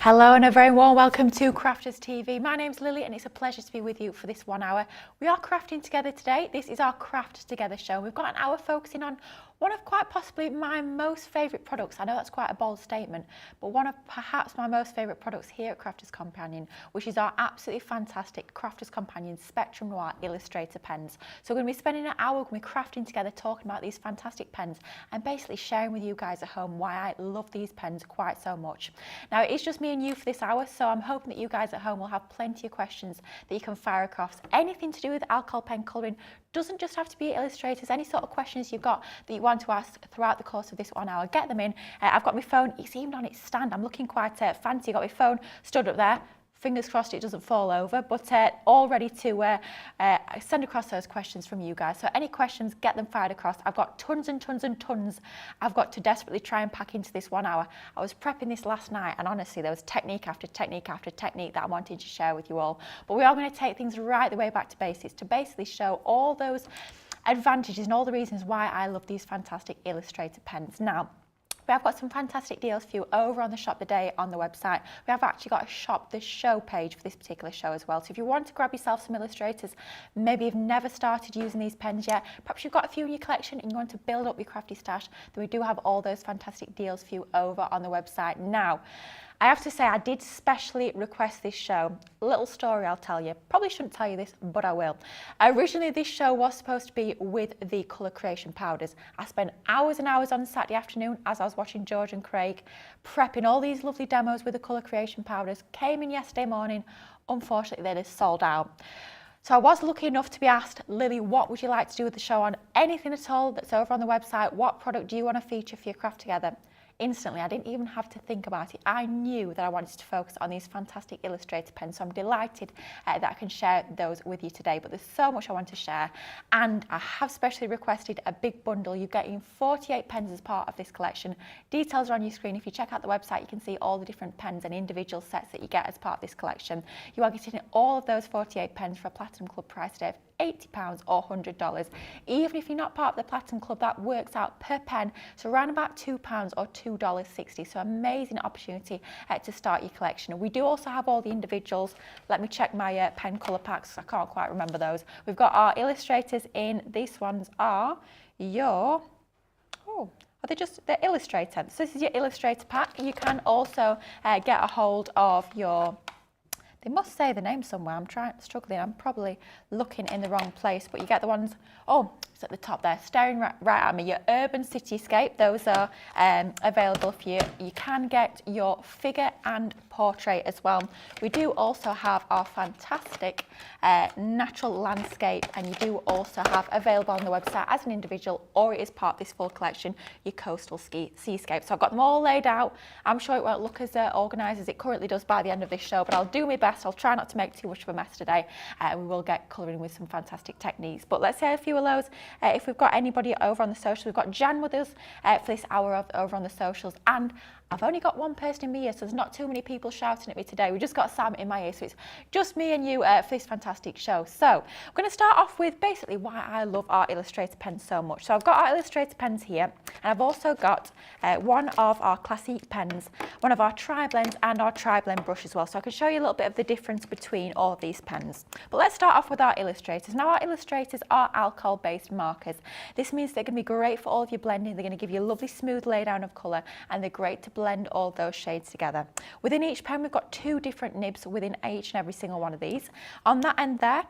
Hello and a very warm welcome to Crafters TV. My name's Lily and it's a pleasure to be with you for this 1 hour. We are crafting together today. This is our Craft Together show. We've got an hour focusing on one of quite possibly my most favourite products. I know that's quite a bold statement, but one of perhaps my most favourite products here at Crafters Companion, which is our absolutely fantastic Crafters Companion Spectrum Noir Illustrator pens. So we're going to be spending an hour when we're crafting together talking about these fantastic pens and basically sharing with you guys at home why I love these pens quite so much. Now it's just me and you for this hour, so I'm hoping that you guys at home will have plenty of questions that you can fire across. Anything to do with alcohol pen colouring, doesn't just have to be illustrators. Any sort of questions you've got that you want to ask throughout the course of this 1 hour, get them in. I've got my phone, it's even on its stand. I'm looking quite fancy. I've got my phone stood up there. Fingers crossed it doesn't fall over, but all ready to send across those questions from you guys. So any questions, get them fired across. I've got tons and tons and tons I've got to desperately try and pack into this 1 hour. I was prepping this last night and honestly there was technique after technique after technique that I wanted to share with you all. But we are going to take things right the way back to basics to basically show all those advantages and all the reasons why I love these fantastic Illustrator pens. Now, we have got some fantastic deals for you over on the Shop the Day on the website. We have actually got a Shop the Show page for this particular show as well. So if you want to grab yourself some illustrators, maybe you've never started using these pens yet, perhaps you've got a few in your collection and you want to build up your crafty stash, then we do have all those fantastic deals for you over on the website. Now, I have to say I did specially request this show. A little story I'll tell you. Probably shouldn't tell you this, but I will. Originally this show was supposed to be with the colour creation powders. I spent hours and hours on Saturday afternoon as I was watching George and Craig prepping all these lovely demos with the colour creation powders. Came in yesterday morning, unfortunately they just sold out. So I was lucky enough to be asked, Lily, what would you like to do with the show on? Anything at all that's over on the website, what product do you want to feature for your Craft Together? Instantly, I didn't even have to think about it. I knew that I wanted to focus on these fantastic Illustrator pens, so I'm delighted that I can share those with you today. But there's so much I want to share, and I have specially requested a big bundle. You're getting 48 pens as part of this collection. Details are on your screen. If you check out the website, you can see all the different pens and individual sets that you get as part of this collection. You are getting all of those 48 pens for a Platinum Club price today of £80 or $100. Even if you're not part of the Platinum Club, that works out per pen, so around about £2 or $2.60. So amazing opportunity to start your collection. We do also have all the individuals. Let me check my pen colour packs. I can't quite remember those. We've got our illustrators in. These ones are your, are they just, they're Illustrator. So this is your Illustrator pack. You can also get a hold of your, they must say the name somewhere. I'm struggling. I'm probably looking in the wrong place, but you get the ones, it's at the top there, staring right at me. Your Urban Cityscape, those are available for you. You can get your figure and portrait as well. We do also have our fantastic natural landscape, and you do also have available on the website as an individual, or it is part of this full collection, your coastal seascape. So I've got them all laid out. I'm sure it won't look as organised as it currently does by the end of this show, but I'll do my best. I'll try not to make too much of a mess today. We will get colouring with some fantastic techniques. But let's say a few of those. If we've got anybody over on the socials, we've got Jan with us for this hour over on the socials, and I've only got one person in my ear, so there's not too many people shouting at me today. We just got Sam in my ear, so it's just me and you for this fantastic show. So I'm going to start off with basically why I love our Illustrator pens so much. So I've got our Illustrator pens here, and I've also got one of our Classique pens, one of our tri-blends, and our tri-blend brush as well. So I can show you a little bit of the difference between all of these pens. But let's start off with our Illustrators. Now our Illustrators are alcohol-based markers. This means they're going to be great for all of your blending. They're going to give you a lovely smooth laydown of colour, and they're great to blend all those shades together. Within each pen, we've got 2 different nibs within each and every single one of these. On that end there,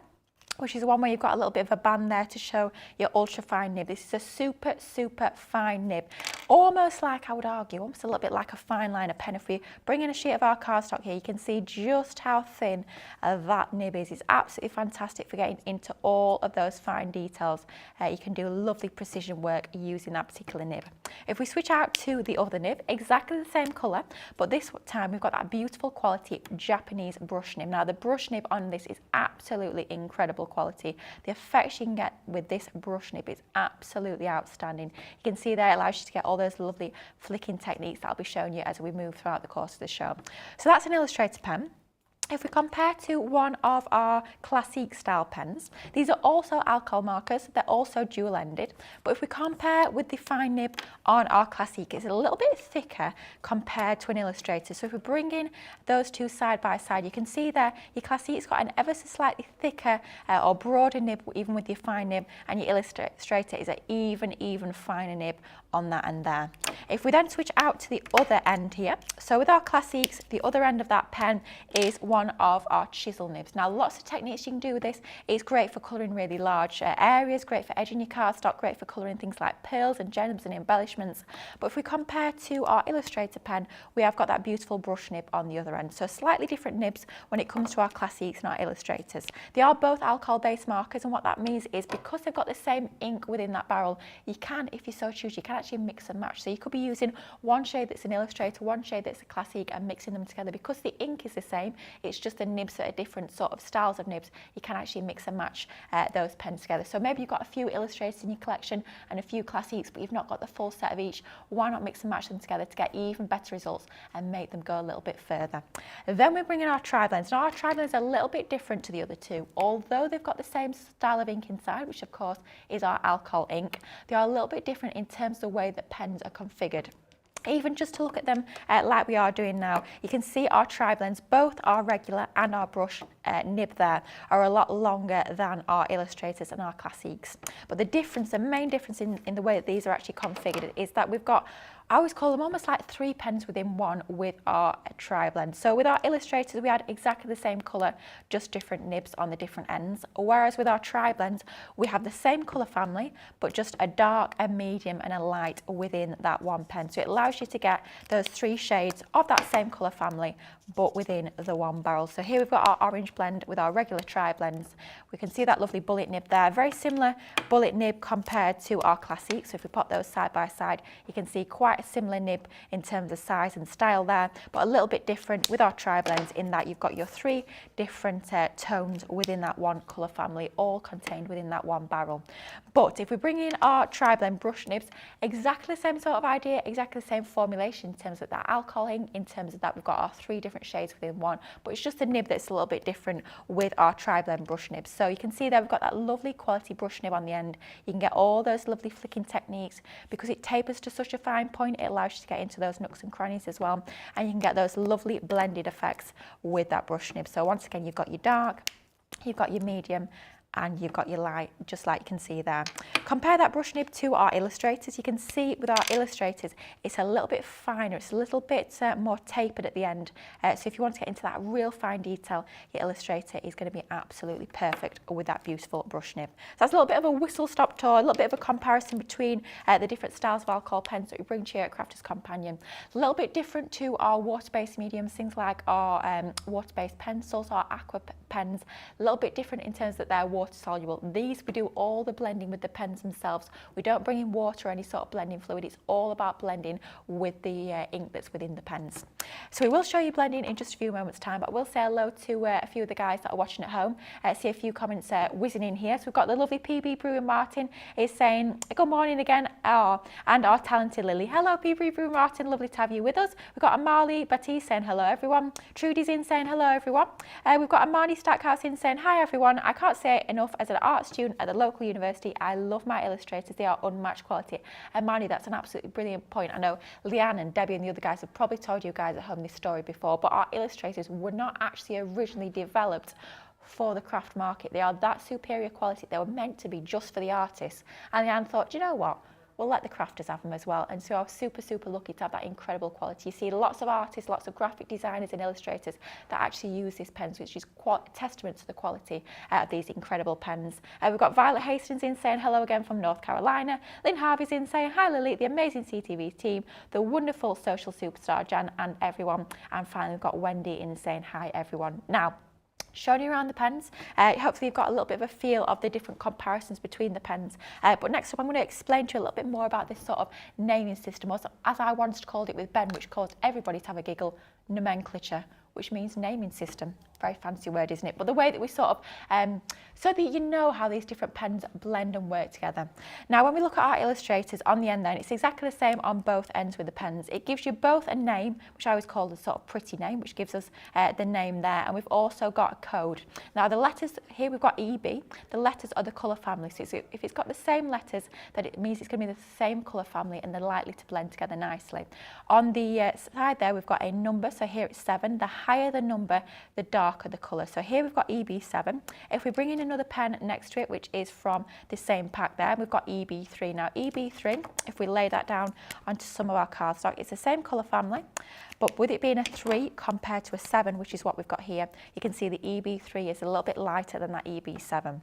which is the one where you've got a little bit of a band there to show your ultra fine nib. This is a super, super fine nib. Almost like, I would argue, almost a little bit like a fine liner pen. If we bring in a sheet of our cardstock here, you can see just how thin that nib is. It's absolutely fantastic for getting into all of those fine details. You can do lovely precision work using that particular nib. If we switch out to the other nib, exactly the same colour, but this time we've got that beautiful quality Japanese brush nib. Now the brush nib on this is absolutely incredible quality. The effects you can get with this brush nib is absolutely outstanding. You can see there it allows you to get all those lovely flicking techniques that I'll be showing you as we move throughout the course of the show. So that's an Illustrator pen. If we compare to one of our Classique style pens, these are also alcohol markers, they're also dual-ended, but if we compare with the fine nib on our Classique, it's a little bit thicker compared to an Illustrator. So if we bring in those two side by side, you can see there your Classique's got an ever so slightly thicker or broader nib even with your fine nib, and your Illustrator is an even finer nib on that end there. If we then switch out to the other end here, so with our Classiques, the other end of that pen is one of our chisel nibs. Now lots of techniques you can do with this. It's great for colouring really large areas, great for edging your cardstock, great for colouring things like pearls and gems and embellishments. But if we compare to our Illustrator pen, we have got that beautiful brush nib on the other end. So slightly different nibs when it comes to our Classiques and our Illustrators. They are both alcohol based markers, and what that means is because they've got the same ink within that barrel, you can, if you so choose, you can actually mix and match. So you could be using one shade that's an Illustrator, one shade that's a Classique, and mixing them together. Because the ink is the same, it's just the nibs that are different sort of styles of nibs. You can actually mix and match those pens together. So maybe you've got a few Illustrators in your collection and a few Classiques, but you've not got the full set of each. Why not mix and match them together to get even better results and make them go a little bit further? Then we bring in our tri-blends. Now our tri-blends are a little bit different to the other two. Although they've got the same style of ink inside, which of course is our alcohol ink, they are a little bit different in terms of the way that pens are configured. Even just to look at them like we are doing now, you can see our tri-blends, both our regular and our brush nib there, are a lot longer than our Illustrators and our Classiques. But the difference, the main difference in the way that these are actually configured is that we've got, I always call them almost like three pens within one with our tri-blend. So with our Illustrators, we had exactly the same colour, just different nibs on the different ends. Whereas with our tri-blends, we have the same colour family, but just a dark, a medium and a light within that one pen. So it allows you to get those three shades of that same colour family, but within the one barrel. So here we've got our orange blend with our regular tri-blends. We can see that lovely bullet nib there. Very similar bullet nib compared to our Classique. So if we put those side by side, you can see quite a similar nib in terms of size and style there, but a little bit different with our tri-blends in that you've got your three different tones within that one colour family, all contained within that one barrel. But if we bring in our tri-blend brush nibs, exactly the same sort of idea, exactly the same formulation in terms of that alcohol ink, in terms of that we've got our three different shades within one, but it's just a nib that's a little bit different with our tri-blend brush nibs. So you can see there we've got that lovely quality brush nib on the end. You can get all those lovely flicking techniques because it tapers to such a fine point. It allows you to get into those nooks and crannies as well, and you can get those lovely blended effects with that brush nib. So once again, you've got your dark, you've got your medium, and you've got your light, just like you can see there. Compare that brush nib to our Illustrators. You can see with our Illustrators, it's a little bit finer, it's a little bit more tapered at the end. So if you want to get into that real fine detail, your Illustrator is going to be absolutely perfect with that beautiful brush nib. So that's a little bit of a whistle-stop tour, a little bit of a comparison between the different styles of alcohol pens that we bring to you at Crafter's Companion. A little bit different to our water-based mediums, things like our water-based pencils, our aqua pens. A little bit different in terms that they're water soluble. These, we do all the blending with the pens themselves. We don't bring in water or any sort of blending fluid. It's all about blending with the ink that's within the pens. So we will show you blending in just a few moments time, but we'll say hello to a few of the guys that are watching at home. See a few comments whizzing in here. So we've got the lovely PB Brew and Martin is saying good morning again, and our talented Lily. Hello PB Brew and Martin, lovely to have you with us. We've got Amali Batiste saying hello everyone. Trudy's in saying hello everyone. We've got Amani Stackhouse in saying hi everyone. I can't say it enough, as an art student at the local university, I love my Illustrators. They are unmatched quality. And Manny, that's an absolutely brilliant point. I know Leanne and Debbie and the other guys have probably told you guys at home this story before, but our Illustrators were not actually originally developed for the craft market. They are that superior quality. They were meant to be just for the artists. And Leanne thought, do you know what? We'll let the crafters have them as well. And so I was super lucky to have that incredible quality. You see lots of artists, lots of graphic designers and illustrators that actually use these pens, which is testament to the quality of these incredible pens. We've got Violet Hastings in saying hello again from North Carolina. Lynn Harvey's in saying hi Lily, the amazing CTV team, the wonderful social superstar Jan and everyone. And finally we've got Wendy in saying hi everyone. Now, showing you around the pens. Hopefully you've got a little bit of a feel of the different comparisons between the pens. But next up I'm going to explain to you a little bit more about this sort of naming system, or as I once called it with Ben, which caused everybody to have a giggle, nomenclature. which means naming system. Very fancy word, isn't it? But the way that we sort of, so that you know how these different pens blend and work together. Now, when we look at our illustrators on the end then, it's exactly the same on both ends with the pens. It gives you both a name, which I always call the sort of pretty name, which gives us the name there. And we've also got a code. Now, the letters, here we've got EB. The letters are the colour family. So if it's got the same letters, then it means it's going to be the same colour family and they're likely to blend together nicely. On the side there, we've got a number. So here it's 7. The higher the number, the darker the colour. So here we've got EB7. If we bring in another pen next to it, which is from the same pack there, we've got EB3. Now EB3, if we lay that down onto some of our cardstock, it's the same colour family, but with it being a 3 compared to a 7, which is what we've got here, you can see the EB3 is a little bit lighter than that EB7.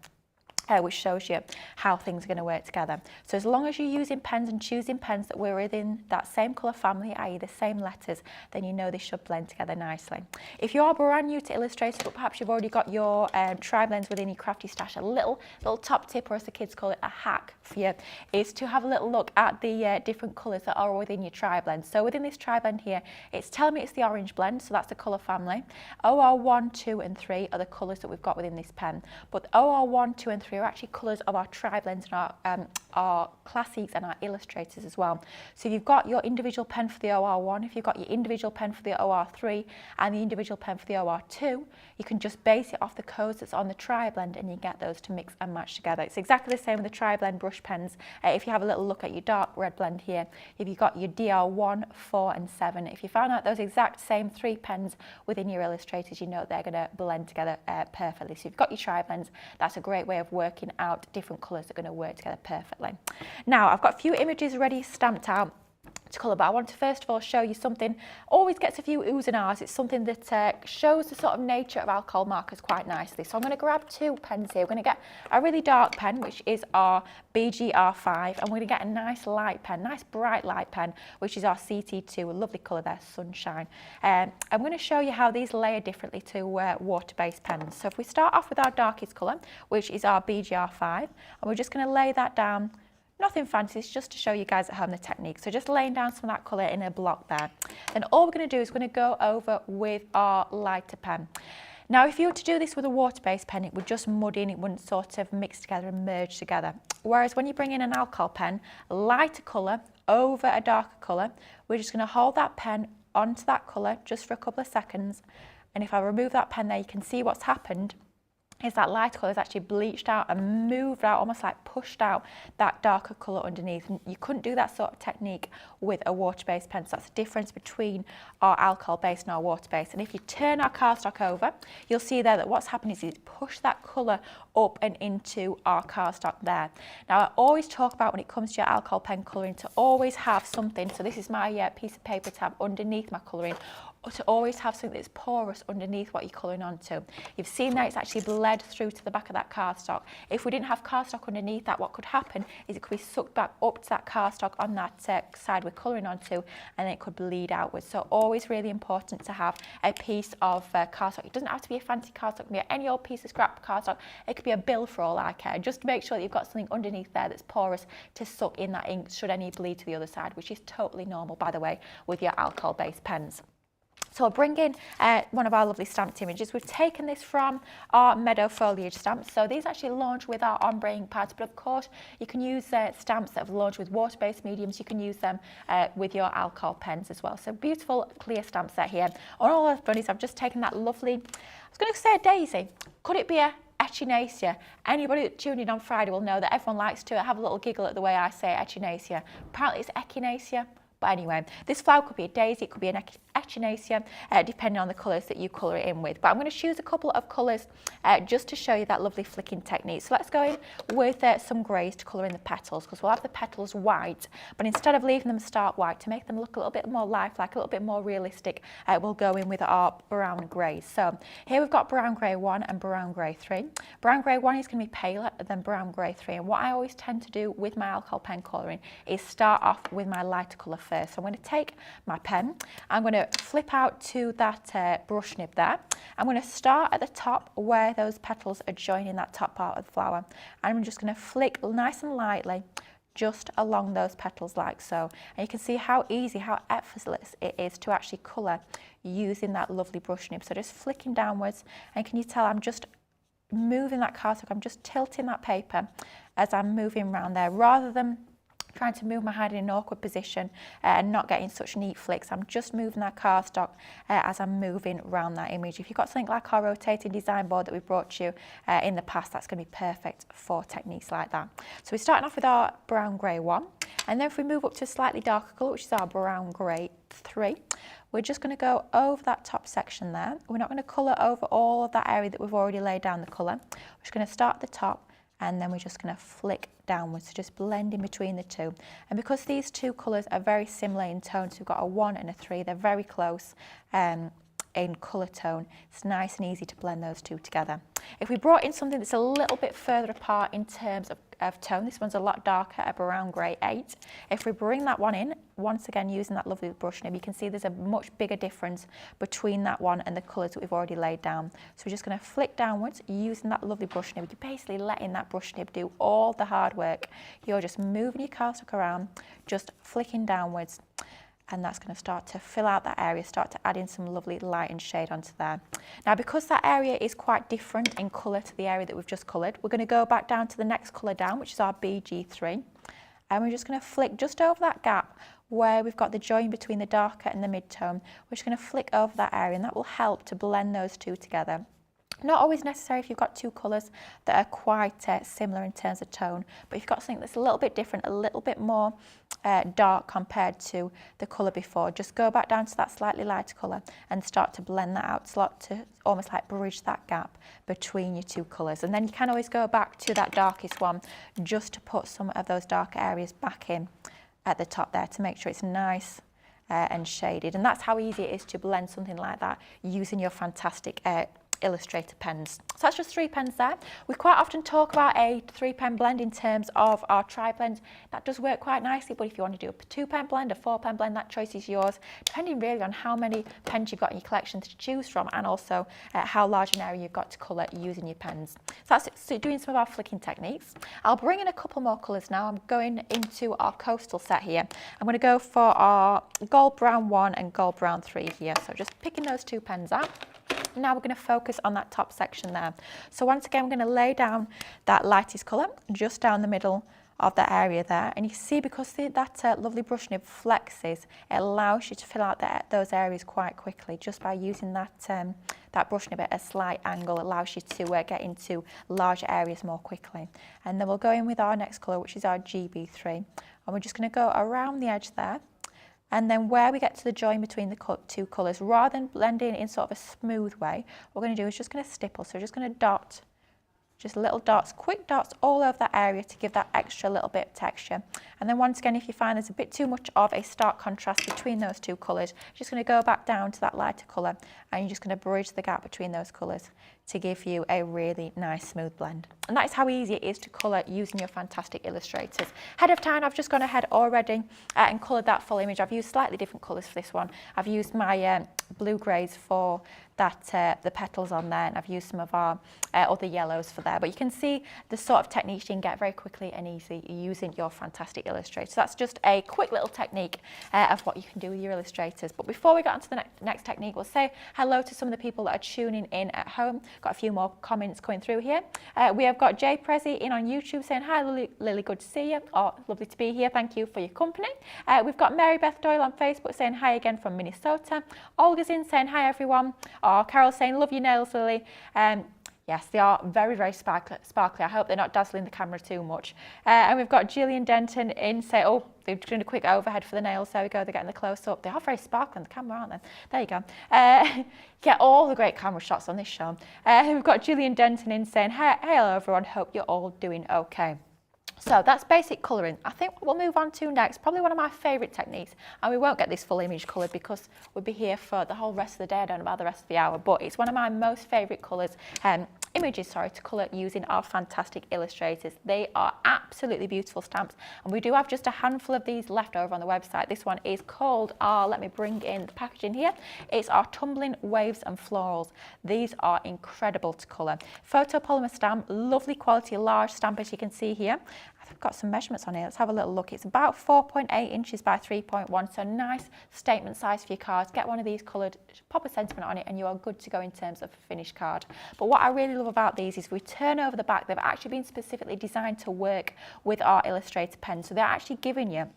Which shows you how things are going to work together. So as long as you're using pens and choosing pens that were within that same colour family, i.e. the same letters, then you know they should blend together nicely. If you are brand new to Illustrator, but perhaps you've already got your tri-blends within your crafty stash, a little top tip, or as the kids call it, a hack for you, is to have a little look at the different colours that are within your tri-blend. So within this tri-blend here, it's telling me it's the orange blend, so that's the colour family. OR1, 2 and 3 are the colours that we've got within this pen, but OR1, 2 and 3 are actually colours of our tri-blends and our Classiques and our Illustrators as well. So if you've got your individual pen for the OR1, if you've got your individual pen for the OR3 and the individual pen for the OR2, you can just base it off the codes that's on the tri-blend and you get those to mix and match together. It's exactly the same with the tri-blend brush pens. If you have a little look at your dark red blend here, if you've got your DR1, 4 and 7, if you found out those exact same 3 pens within your Illustrators, you know they're going to blend together perfectly. So if you've got your tri-blends, that's a great way of working out different colours that are going to work together perfectly. Now, I've got a few images already stamped out to colour, but I want to first of all show you something, always gets a few oohs and ahs. It's something that shows the sort of nature of alcohol markers quite nicely. So I'm going to grab 2 pens here. We're going to get a really dark pen, which is our BGR5, and we're going to get a nice light pen, nice bright light pen, which is our CT2, a lovely colour there, Sunshine. I'm going to show you how these layer differently to water-based pens. So if we start off with our darkest colour, which is our BGR5, and we're just going to lay that down. Nothing fancy, it's just to show you guys at home the technique. So just laying down some of that colour in a block there. Then all we're going to do is we're going to go over with our lighter pen. Now, if you were to do this with a water-based pen, it would just muddy and it wouldn't sort of mix together and merge together. Whereas when you bring in an alcohol pen, a lighter colour over a darker colour, we're just going to hold that pen onto that colour just for a couple of seconds. And if I remove that pen there, you can see what's happened is that light colour is actually bleached out and moved out, almost like pushed out that darker colour underneath. And you couldn't do that sort of technique with a water-based pen. So that's the difference between our alcohol-based and our water-based. And if you turn our cardstock over, you'll see there that what's happened is it's pushed that colour up and into our cardstock there. Now, I always talk about when it comes to your alcohol pen colouring to always have something. So this is my piece of paper tab underneath my colouring, to always have something that's porous underneath what you're colouring onto. You've seen that it's actually bled through to the back of that cardstock. If we didn't have cardstock underneath that, what could happen is it could be sucked back up to that cardstock on that side we're colouring onto, and then it could bleed outwards. So always really important to have a piece of cardstock. It doesn't have to be a fancy cardstock, it can be any old piece of scrap cardstock. It could be a bill for all I care. Just to make sure that you've got something underneath there that's porous to suck in that ink should any bleed to the other side, which is totally normal, by the way, with your alcohol-based pens. So I'll bring in one of our lovely stamped images. We've taken this from our Meadow Foliage stamps. So these actually launch with our ombre ink pads, but of course you can use stamps that have launched with water-based mediums. You can use them with your alcohol pens as well. So beautiful clear stamp set here. On all I've done is I've just taken that lovely, I was going to say a daisy. Could it be a Echinacea? Anybody that tuned in on Friday will know that everyone likes to have a little giggle at the way I say Echinacea. Apparently it's Echinacea. But anyway, this flower could be a daisy, it could be an Echinacea, depending on the colours that you colour it in with. But I'm going to choose a couple of colours just to show you that lovely flicking technique. So let's go in with some greys to colour in the petals, because we'll have the petals white, but instead of leaving them stark white, to make them look a little bit more lifelike, a little bit more realistic, we'll go in with our brown greys. So here we've got brown grey 1 and brown grey 3. Brown grey 1 is going to be paler than brown grey 3, and what I always tend to do with my alcohol pen colouring is start off with my lighter colour first. So I'm going to take my pen, I'm going to flip out to that brush nib there. I'm going to start at the top where those petals are joining that top part of the flower, and I'm just going to flick nice and lightly just along those petals like so. And you can see how easy, how effortless it is to actually colour using that lovely brush nib. So just flicking downwards, and can you tell I'm just moving that cardstock, I'm just tilting that paper as I'm moving around there, rather than trying to move my hand in an awkward position and not getting such neat flicks. I'm just moving that cardstock as I'm moving around that image. If you've got something like our rotating design board that we brought you in the past, that's going to be perfect for techniques like that. So we're starting off with our brown grey one, and then if we move up to a slightly darker colour, which is our brown grey 3, we're just going to go over that top section there. We're not going to colour over all of that area that we've already laid down the colour. We're just going to start at the top, and then we're just going to flick downwards, so just blend in between the two. And because these two colours are very similar in tone, so we've got a 1 and a 3, they're very close in colour tone, it's nice and easy to blend those two together. If we brought in something that's a little bit further apart in terms of tone, this one's a lot darker, a brown grey 8. If we bring that one in, once again using that lovely brush nib, you can see there's a much bigger difference between that one and the colours that we've already laid down. So we're just going to flick downwards using that lovely brush nib. You're basically letting that brush nib do all the hard work. You're just moving your cardstock around, just flicking downwards, and that's going to start to fill out that area, start to add in some lovely light and shade onto there. Now, because that area is quite different in colour to the area that we've just coloured, we're going to go back down to the next colour down, which is our BG3, and we're just going to flick just over that gap where we've got the join between the darker and the mid-tone. We're just going to flick over that area, and that will help to blend those two together. Not always necessary if you've got two colours that are quite similar in terms of tone, but if you've got something that's a little bit different, a little bit more dark compared to the colour before, just go back down to that slightly lighter colour and start to blend that out, start to almost like bridge that gap between your two colours. And then you can always go back to that darkest one just to put some of those darker areas back in at the top there to make sure it's nice and shaded. And that's how easy it is to blend something like that using your fantastic Illustrator pens. So that's just 3 pens there. We quite often talk about a 3-pen blend in terms of our tri-blend. That does work quite nicely, but if you want to do a 2-pen blend, a 4-pen blend, that choice is yours, depending really on how many pens you've got in your collection to choose from, and also how large an area you've got to colour using your pens. So that's it. So doing some of our flicking techniques. I'll bring in a couple more colours now. I'm going into our coastal set here. I'm going to go for our gold brown 1 and gold brown 3 here. So just picking those 2 pens out. Now we're going to focus on that top section there. So once again, we're going to lay down that lightest colour just down the middle of that area there. And you see, because that lovely brush nib flexes, it allows you to fill out those areas quite quickly just by using that brush nib at a slight angle. It allows you to get into larger areas more quickly. And then we'll go in with our next colour, which is our GB3. And we're just going to go around the edge there. And then where we get to the join between the two colours, rather than blending in sort of a smooth way, what we're going to do is just going to stipple. So we're just going to dot, just little dots, quick dots all over that area to give that extra little bit of texture. And then once again, if you find there's a bit too much of a stark contrast between those two colours, you're just going to go back down to that lighter colour, and you're just going to bridge the gap between those colours to give you a really nice smooth blend. And that is how easy it is to colour using your fantastic Illustrators. Ahead of time, I've just gone ahead already and coloured that full image. I've used slightly different colours for this one. I've used my blue greys for that the petals on there, and I've used some of our other yellows for there. But you can see the sort of techniques you can get very quickly and easy using your fantastic Illustrators. So that's just a quick little technique of what you can do with your Illustrators. But before we get on to the next technique, we'll say hello to some of the people that are tuning in at home. Got a few more comments coming through here. We have got Jay Prezi in on YouTube saying, hi Lily, good to see you. Oh, lovely to be here. Thank you for your company. We've got Mary Beth Doyle on Facebook saying hi again from Minnesota. Olga's in saying hi everyone. Oh, Carol's saying, love your nails, Lily. Yes, they are very, very sparkly. I hope they're not dazzling the camera too much. And we've got Gillian Denton in saying, oh, they're doing a quick overhead for the nails. There we go, they're getting the close-up. They are very sparkly on the camera, aren't they? There you go. Get all the great camera shots on this show. We've got Gillian Denton in saying, hey, hello everyone, hope you're all doing okay. So that's basic colouring. I think what we'll move on to next, probably one of my favourite techniques, and we won't get this full image coloured because we'll be here for the whole rest of the day. I don't know about the rest of the hour, but it's one of my most favourite colours, images, sorry, to colour using our fantastic Illustrators. They are absolutely beautiful stamps, and we do have just a handful of these left over on the website. This one is called our, let me bring in the packaging here, it's our Tumbling Waves and Florals. These are incredible to colour. Photopolymer stamp, lovely quality, large stamp as you can see here. I've got some measurements on here. Let's have a little look. It's about 4.8 inches by 3.1, so nice statement size for your cards. Get one of these coloured, pop a sentiment on it, and you are good to go in terms of a finished card. But what I really love about these is we turn over the back, they've actually been specifically designed to work with our Illustrator pen, so they're actually giving you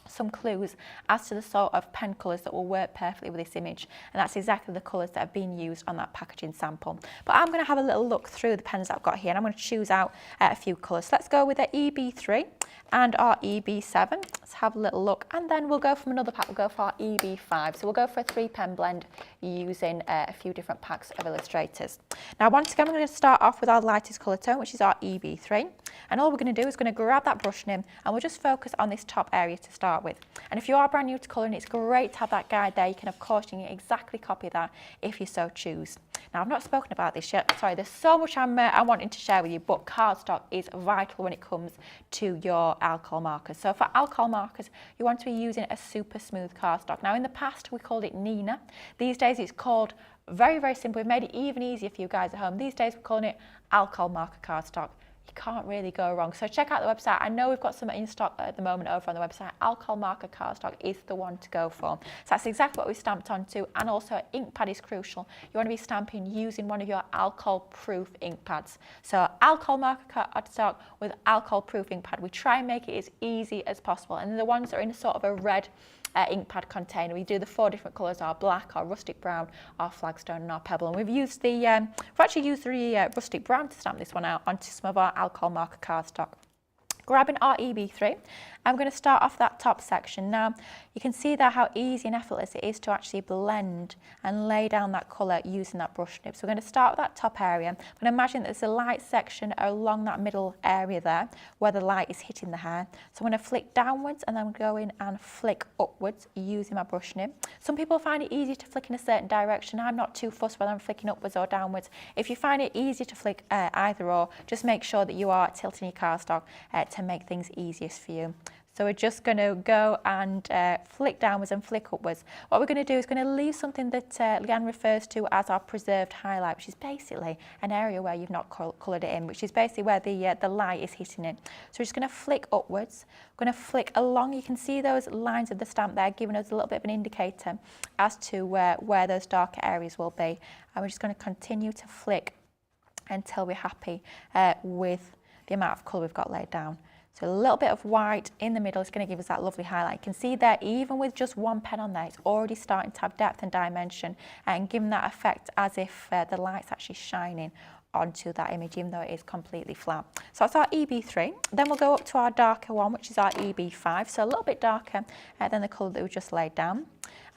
some clues as to the sort of pen colours that will work perfectly with this image, and that's exactly the colours that have been used on that packaging sample. But I'm going to have a little look through the pens that I've got here, and I'm going to choose out a few colours. Let's go with the EB3 and our EB7. Let's have a little look, and then we'll go from another pack, we'll go for our EB5. So we'll go for a 3-pen blend using a few different packs of Illustrators. Now once again, we're going to start off with our lightest colour tone, which is our EB3, and all we're going to do is going to grab that brush nib, and we'll just focus on this top area to start with. And if you are brand new to colouring, it's great to have that guide there. You can of course you can exactly copy that if you so choose. Now I've not spoken about this yet, sorry, there's so much I'm wanting to share with you, but cardstock is vital when it comes to your alcohol markers. So for alcohol markers, you want to be using a super smooth cardstock. Now in the past we called it Nina. These days it's called, very, very simple, we've made it even easier for you guys at home. These days we're calling it alcohol marker cardstock. You can't really go wrong. So check out the website. I know we've got some in stock at the moment over on the website. Alcohol marker cardstock is the one to go for. So that's exactly what we stamped onto, and also ink pad is crucial. You want to be stamping using one of your alcohol proof ink pads. So alcohol marker cardstock with alcohol proof ink pad. We try and make it as easy as possible, and the ones that are in sort of a red ink pad container. We do the 4 different colours: our black, our rustic brown, our flagstone, and our pebble. And we've used the we've actually used the rustic brown to stamp this one out onto some of our alcohol marker cardstock. Grabbing our EB3, I'm going to start off that top section. Now you can see there how easy and effortless it is to actually blend and lay down that colour using that brush nib. So we're going to start with that top area. I'm going to imagine that there's a light section along that middle area there where the light is hitting the hair. So I'm going to flick downwards and then go in and flick upwards using my brush nib. Some people find it easy to flick in a certain direction. I'm not too fussed whether I'm flicking upwards or downwards. If you find it easy to flick either or, just make sure that you are tilting your cardstock to make things easiest for you. So we're just going to go and flick downwards and flick upwards. What we're going to do is going to leave something that Leanne refers to as our preserved highlight, which is basically an area where you've not coloured it in, which is basically where the light is hitting it. So we're just going to flick upwards. We're going to flick along. You can see those lines of the stamp there giving us a little bit of an indicator as to where those darker areas will be. And we're just going to continue to flick until we're happy with the amount of colour we've got laid down. So a little bit of white in the middle is going to give us that lovely highlight. You can see there, even with just one pen on there, it's already starting to have depth and dimension and giving that effect as if the light's actually shining onto that image, even though it is completely flat. So that's our EB3. Then we'll go up to our darker one, which is our EB5. So a little bit darker than the colour that we just laid down. And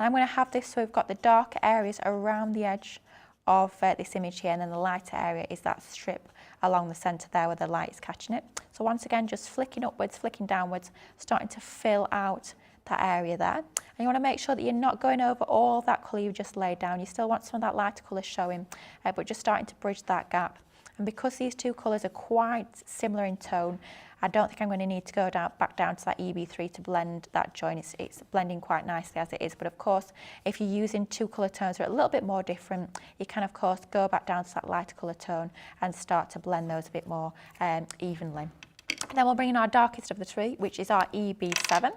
I'm going to have this, so we've got the darker areas around the edge of this image here, and then the lighter area is that strip along the centre there where the light is catching it. So once again, just flicking upwards, flicking downwards, starting to fill out that area there. And you want to make sure that you're not going over all that colour you've just laid down. You still want some of that lighter colour showing, but just starting to bridge that gap. And because these two colours are quite similar in tone, I don't think I'm going to need to go back down to that EB3 to blend that join. It's blending quite nicely as it is. But of course, if you're using 2 colour tones that are a little bit more different, you can of course go back down to that lighter colour tone and start to blend those a bit more evenly. Then we'll bring in our darkest of the 3, which is our EB7,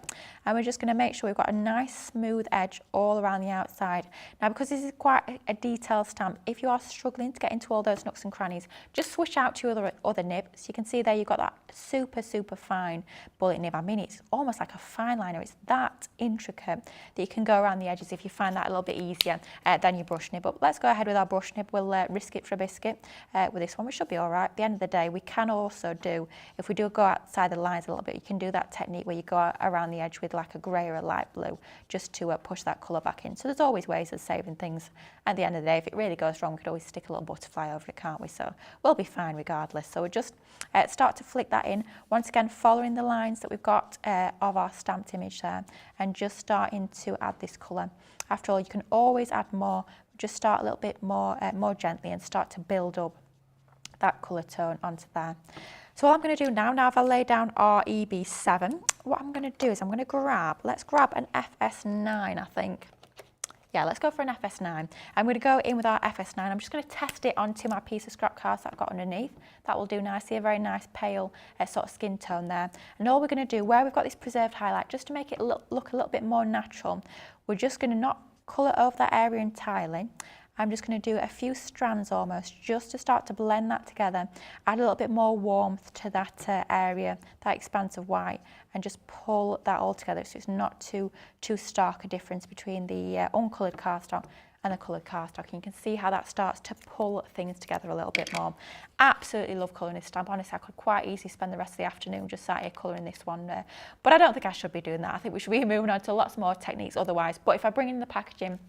and we're just going to make sure we've got a nice smooth edge all around the outside. Now, because this is quite a detailed stamp, if you are struggling to get into all those nooks and crannies, just switch out to your other nib. So you can see there you've got that super fine bullet nib. I mean, it's almost like a fine liner. It's that intricate that you can go around the edges if you find that a little bit easier than your brush nib. But let's go ahead with our brush nib. We'll risk it for a biscuit with this one, which should be all right. At the end of the day, we can also do, if we do go outside the lines a little bit, you can do that technique where you go around the edge with like a grey or a light blue just to push that colour back in. So there's always ways of saving things. At the end of the day, if it really goes wrong, we could always stick a little butterfly over it, can't we? So we'll be fine regardless. So we'll just start to flick that in, once again following the lines that we've got of our stamped image there, and just starting to add this colour. After all, you can always add more. Just start a little bit more gently and start to build up that colour tone onto there. So what I'm going to do now I've laid down our EB7, what I'm going to do is I'm going to let's grab an FS9, I think. Yeah, let's go for an FS9. I'm going to go in with our FS9. I'm just going to test it onto my piece of scrap card that I've got underneath. That will do nicely, a very nice pale sort of skin tone there. And all we're going to do, where we've got this preserved highlight, just to make it look a little bit more natural, we're just going to not colour over that area entirely. I'm just going to do a few strands almost, just to start to blend that together, add a little bit more warmth to that area, that expanse of white, and just pull that all together so it's not too stark a difference between the uncoloured cardstock and the coloured cardstock. And you can see how that starts to pull things together a little bit more. Absolutely love colouring this stamp. Honestly, I could quite easily spend the rest of the afternoon just sat here colouring this one. But I don't think I should be doing that. I think we should be moving on to lots more techniques otherwise. But if I bring in the packaging,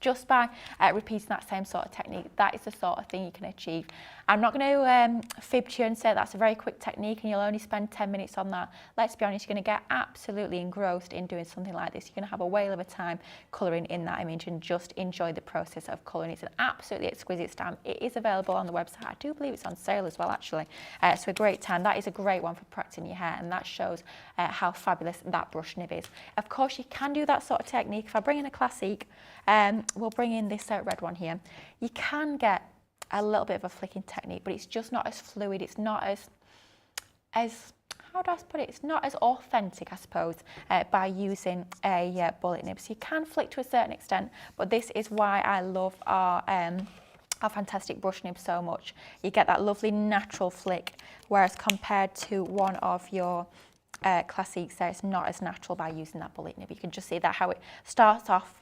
just by repeating that same sort of technique, that is the sort of thing you can achieve. I'm not going to fib to you and say that's a very quick technique and you'll only spend 10 minutes on that. Let's be honest, you're going to get absolutely engrossed in doing something like this. You're going to have a whale of a time colouring in that image and just enjoy the process of colouring. It's an absolutely exquisite stamp. It is available on the website. I do believe it's on sale as well, actually. So a great time. That is a great one for practicing your hair, and that shows how fabulous that brush nib is. Of course, you can do that sort of technique. If I bring in a Classique, we'll bring in this red one here. You can get a little bit of a flicking technique, but it's just not as fluid. It's not as how do I put it? It's not as authentic, I suppose, by using a bullet nib. So you can flick to a certain extent, but this is why I love our fantastic brush nib so much. You get that lovely natural flick, whereas compared to one of your Classiques there, it's not as natural by using that bullet nib. You can just see that how it starts off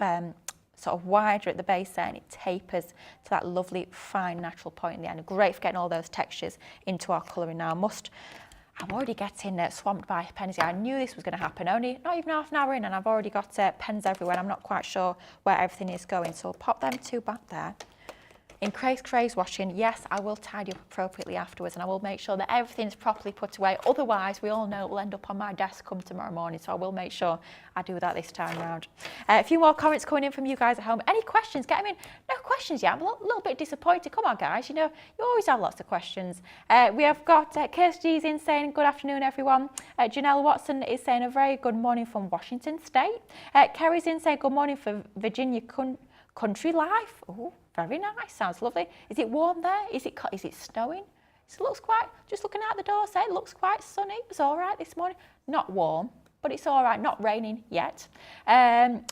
sort of wider at the base there, and it tapers to that lovely fine natural point in the end. Great for getting all those textures into our colouring now. I'm already getting swamped by pens here. I knew this was going to happen, only not even half an hour in, and I've already got pens everywhere and I'm not quite sure where everything is going. So I'll pop them two back there. In craze washing, yes, I will tidy up appropriately afterwards, and I will make sure that everything's properly put away. Otherwise, we all know it will end up on my desk come tomorrow morning, so I will make sure I do that this time round. A few more comments coming in from you guys at home. Any questions? Get them in. No questions yet. I'm a little bit disappointed. Come on, guys. You know, you always have lots of questions. We have got Kirsty's in saying, good afternoon, everyone. Janelle Watson is saying a very good morning from Washington State. Kerry's in saying good morning for Virginia Country Life. Oh, very nice. Sounds lovely. Is it warm there? Is it snowing? It looks quite, just looking out the door, say it looks quite sunny. It was all right this morning. Not warm, but it's all right. Not raining yet.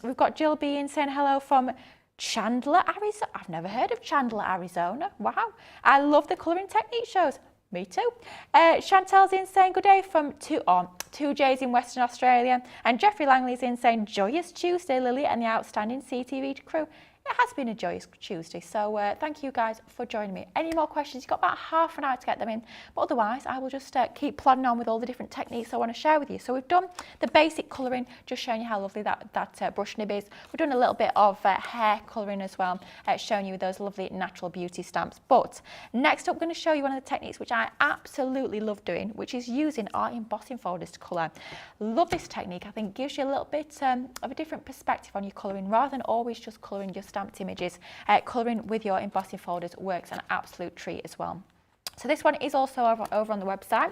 We've got Jill B in saying hello from Chandler, Arizona. I've never heard of Chandler, Arizona. Wow. I love the colouring technique shows. Me too. Chantel's in saying good day from 2J's in Western Australia. And Jeffrey Langley's in saying joyous Tuesday, Lily and the outstanding CTV crew. It has been a joyous Tuesday, so thank you guys for joining me. Any more questions? You've got about half an hour to get them in, but otherwise I will just keep plodding on with all the different techniques I want to share with you. So we've done the basic colouring, just showing you how lovely that brush nib is. We've done a little bit of hair colouring as well, showing you those lovely natural beauty stamps. But next up, I'm going to show you one of the techniques which I absolutely love doing, which is using our embossing folders to colour. Love this technique. I think it gives you a little bit of a different perspective on your colouring, rather than always just colouring your stamped images. Colouring with your embossing folders works an absolute treat as well. So this one is also over on the website.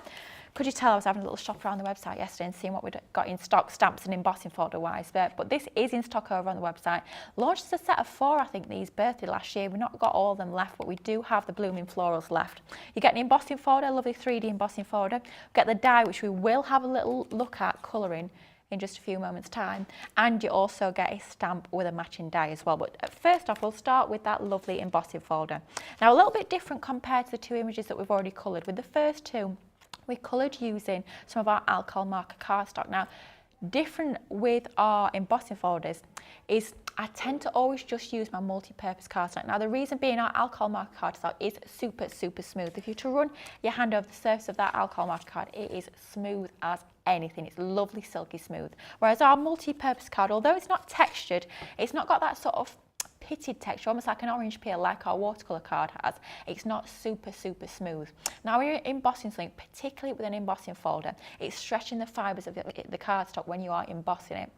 Could you tell I was having a little shop around the website yesterday and seeing what we'd got in stock, stamps and embossing folder wise, but this is in stock over on the website. Launched as a set of 4, I think, these birthday last year. We've not got all of them left, but we do have the blooming florals left. You get an embossing folder, a lovely 3D embossing folder. Get the die, which we will have a little look at colouring in just a few moments time, and you also get a stamp with a matching die as well. But first off, we'll start with that lovely embossing folder. Now, a little bit different compared to the 2 images that we've already coloured. With the first 2, we coloured using some of our alcohol marker cardstock. Now, different with our embossing folders is I tend to always just use my multi-purpose cardstock. Now, the reason being, our alcohol marker cardstock is super smooth. If you were to run your hand over the surface of that alcohol marker card, it is smooth as anything. It's lovely silky smooth. Whereas our multi-purpose card, although it's not textured, it's not got that sort of pitted texture, almost like an orange peel, like our watercolour card has. It's not super smooth. Now, when you're embossing something, particularly with an embossing folder, it's stretching the fibres of the cardstock when you are embossing it.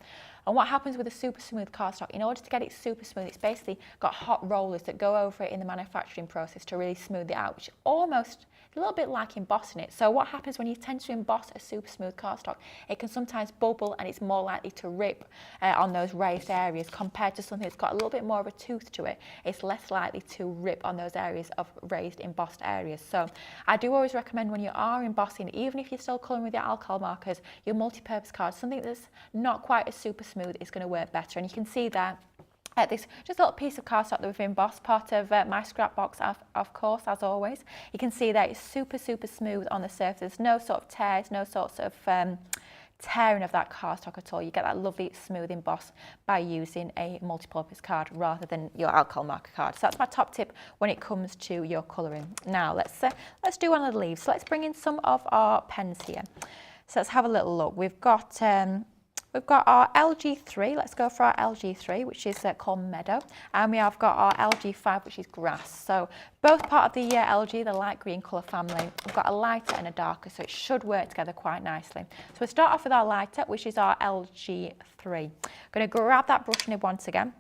And what happens with a super smooth cardstock, in order to get it super smooth, it's basically got hot rollers that go over it in the manufacturing process to really smooth it out, which is almost a little bit like embossing it. So what happens when you tend to emboss a super smooth cardstock, it can sometimes bubble and it's more likely to rip on those raised areas compared to something that's got a little bit more of a tooth to it. It's less likely to rip on those areas of raised embossed areas. So I do always recommend when you are embossing, even if you're still colouring with your alcohol markers, your multi-purpose cards, something that's not quite as super smooth is going to work better. And you can see there this just a little piece of cardstock that we've embossed, part of my scrap box, of course, as always. You can see that it's super smooth on the surface. There's no sort of tears, no sorts of tearing of that cardstock at all. You get that lovely smooth emboss by using a multi-purpose card rather than your alcohol marker card. So that's my top tip when it comes to your colouring. Now let's do one of the leaves. So let's bring in some of our pens here. So let's have a little look. We've got our LG3, let's go for our LG3, which is called Meadow, and we have got our LG5, which is Grass. So both part of the LG, the light green colour family. We've got a lighter and a darker, so it should work together quite nicely. So we'll start off with our lighter, which is our LG3. I'm going to grab that brush nib once again,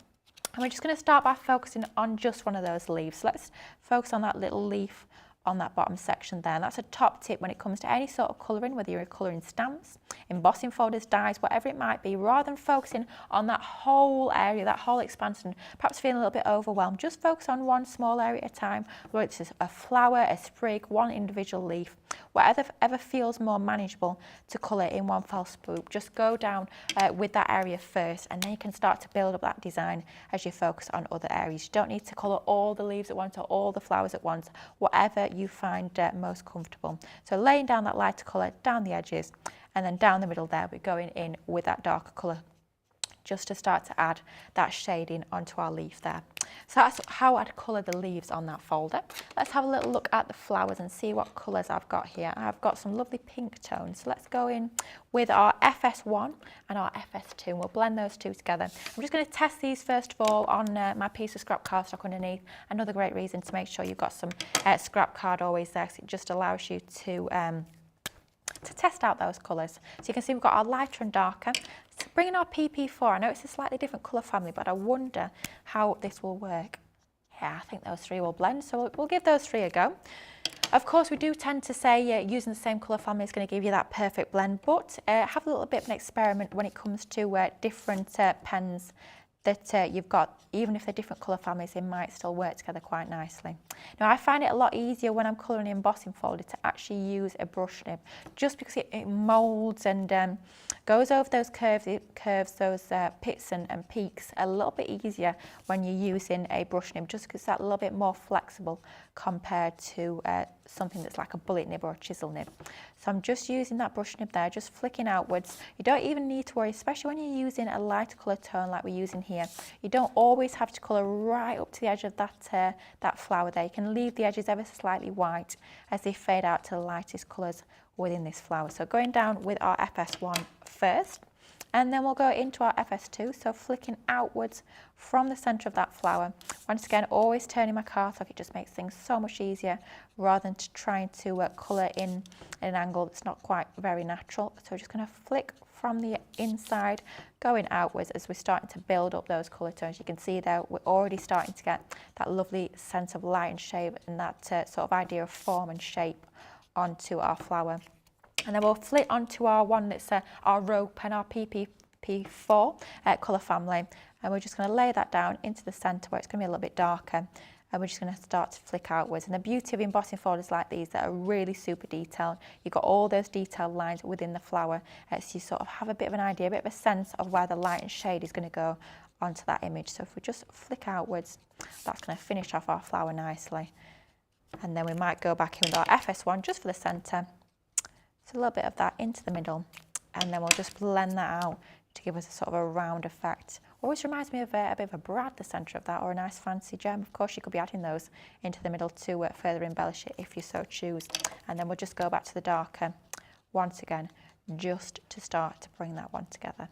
and we're just going to start by focusing on just one of those leaves. So let's focus on that little leaf on that bottom section there. And that's a top tip when it comes to any sort of colouring, whether you're colouring stamps, embossing folders, dies, whatever it might be. Rather than focusing on that whole area, that whole expansion, perhaps feeling a little bit overwhelmed, just focus on one small area at a time, whether it's a flower, a sprig, one individual leaf, whatever feels more manageable to colour in one fell swoop. Just go down with that area first, and then you can start to build up that design as you focus on other areas. You don't need to colour all the leaves at once or all the flowers at once, whatever you find most comfortable. So laying down that lighter colour down the edges, and then down the middle there we're going in with that darker colour just to start to add that shading onto our leaf there. So that's how I'd colour the leaves on that folder. Let's have a little look at the flowers and see what colours I've got here. I've got some lovely pink tones. So let's go in with our FS1 and our FS2, and we'll blend those two together. I'm just going to test these first of all on my piece of scrap cardstock underneath. Another great reason to make sure you've got some scrap card always there, because it just allows you to test out those colours. So you can see we've got our lighter and darker. So bringing our PP4, I know it's a slightly different colour family, but I wonder how this will work. Yeah, I think those three will blend, so we'll give those three a go. Of course, we do tend to say using the same colour family is going to give you that perfect blend, but have a little bit of an experiment when it comes to different pens that you've got. Even if they're different colour families, they might still work together quite nicely. Now, I find it a lot easier when I'm colouring an embossing folder to actually use a brush nib, just because it moulds and goes over those curves, those pits and peaks a little bit easier when you're using a brush nib, just because it's that little bit more flexible compared to something that's like a bullet nib or a chisel nib. So I'm just using that brush nib there, just flicking outwards. You don't even need to worry, especially when you're using a lighter colour tone like we're using here. You don't always have to colour right up to the edge of that flower there. You can leave the edges ever so slightly white as they fade out to the lightest colours within this flower. So going down with our FS1 first, and then we'll go into our FS2, so flicking outwards from the centre of that flower. Once again, always turning my cardstock, it just makes things so much easier rather than trying to colour in an angle that's not quite very natural. So we're just going to flick from the inside, going outwards as we're starting to build up those colour tones. You can see there we're already starting to get that lovely sense of light and shade and that sort of idea of form and shape onto our flower. And then we'll flick onto our one that's our rope and our PP4 colour family, and we're just going to lay that down into the centre where it's going to be a little bit darker, and we're just going to start to flick outwards. And the beauty of embossing folders like these that are really super detailed, you've got all those detailed lines within the flower, so you sort of have a bit of an idea, a bit of a sense of where the light and shade is going to go onto that image. So if we just flick outwards, that's going to finish off our flower nicely. And then we might go back in with our FS1 just for the centre. So a little bit of that into the middle, and then we'll just blend that out to give us a sort of a round effect. Always reminds me of a bit of a brad, the centre of that, or a nice fancy gem. Of course, you could be adding those into the middle to further embellish it if you so choose. And then we'll just go back to the darker once again, just to start to bring that one together.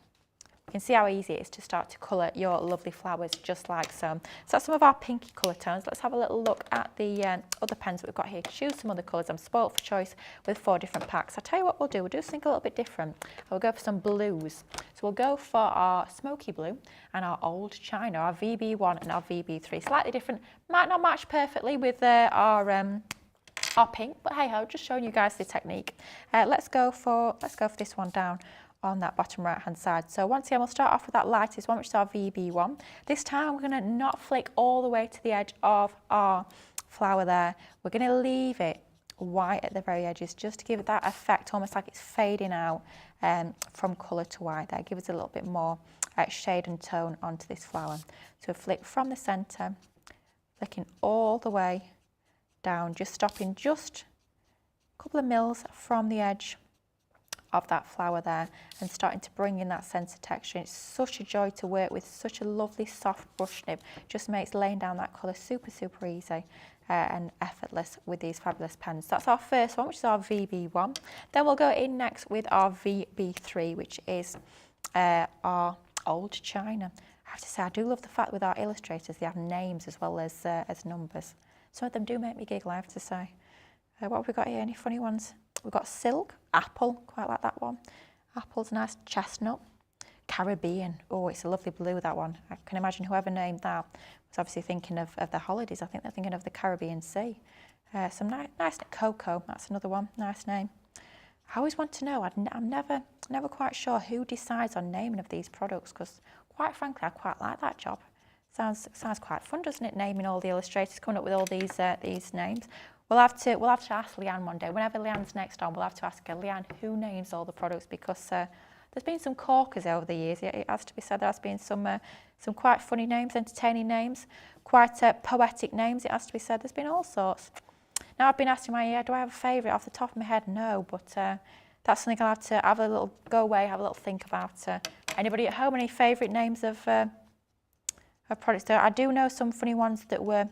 You can see how easy it is to start to colour your lovely flowers just like so. So that's some of our pinky colour tones. Let's have a little look at the other pens that we've got here. Choose some other colours. I'm spoilt for choice with 4 different packs. I'll tell you what we'll do something a little bit different. We'll go for some blues. So we'll go for our smoky blue and our old china, our VB1 and our VB3. Slightly different, might not match perfectly with our pink, but hey ho, just showing you guys the technique. Let's go for this one down on that bottom right hand side. So once again, we'll start off with that lightest one, which is our VB1. This time we're going to not flick all the way to the edge of our flower there. We're going to leave it white at the very edges just to give it that effect, almost like it's fading out from colour to white there. Give us a little bit more shade and tone onto this flower. So flick from the centre, flicking all the way down, just stopping just a couple of mils from the edge of that flower there and starting to bring in that sense of texture. It's such a joy to work with, such a lovely soft brush nib. Just makes laying down that colour super easy and effortless with these fabulous pens. That's our first one, which is our VB1. Then we'll go in next with our VB3, which is our old china. I have to say, I do love the fact with our illustrators they have names as well as numbers. Some of them do make me giggle, I have to say. What have we got here? Any funny ones? We've got silk, apple, quite like that one. Apple's nice, chestnut, Caribbean. Oh, it's a lovely blue, that one. I can imagine whoever named that was obviously thinking of the holidays. I think they're thinking of the Caribbean Sea. Some nice cocoa, that's another one, nice name. I always want to know, I'm never quite sure who decides on naming of these products, because quite frankly, I quite like that job. Sounds quite fun, doesn't it? Naming all the illustrators, coming up with all these names. We'll have to ask Leanne one day. Whenever Leanne's next on, we'll have to ask her, Leanne, who names all the products? Because there's been some corkers over the years. It has to be said, there has been some quite funny names, entertaining names, quite poetic names. It has to be said. There's been all sorts. Now I've been asking my ear, do I have a favourite? Off the top of my head, no. But that's something I'll have to have a little go away, have a little think about. Anybody at home, any favourite names of products? I do know some funny ones that were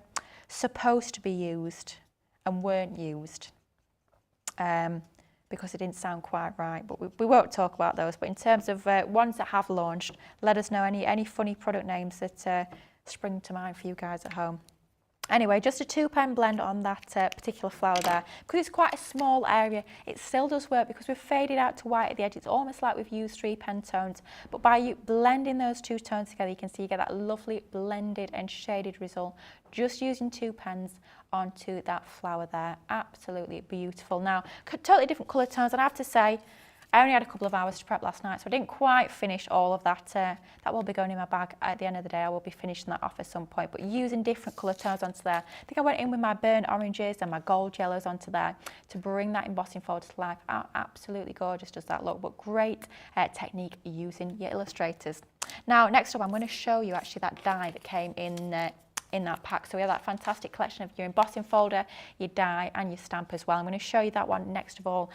supposed to be used and weren't used because it didn't sound quite right, but we won't talk about those. But in terms of ones that have launched, let us know any funny product names that spring to mind for you guys at home. Anyway, just a 2-pen blend on that particular flower there. Because it's quite a small area, it still does work because we've faded out to white at the edge. It's almost like we've used 3 pen tones. But by you blending those 2 tones together, you can see you get that lovely blended and shaded result. Just using 2 pens onto that flower there. Absolutely beautiful. Now, totally different colour tones, and I have to say, I only had a couple of hours to prep last night, so I didn't quite finish all of that. That will be going in my bag at the end of the day. I will be finishing that off at some point, but using different colour tones onto there. I think I went in with my burnt oranges and my gold yellows onto there to bring that embossing folder to life. Absolutely gorgeous does that look, but great technique using your illustrators. Now, next up, I'm going to show you actually that die that came in that pack. So we have that fantastic collection of your embossing folder, your die and your stamp as well. I'm going to show you that one next of all,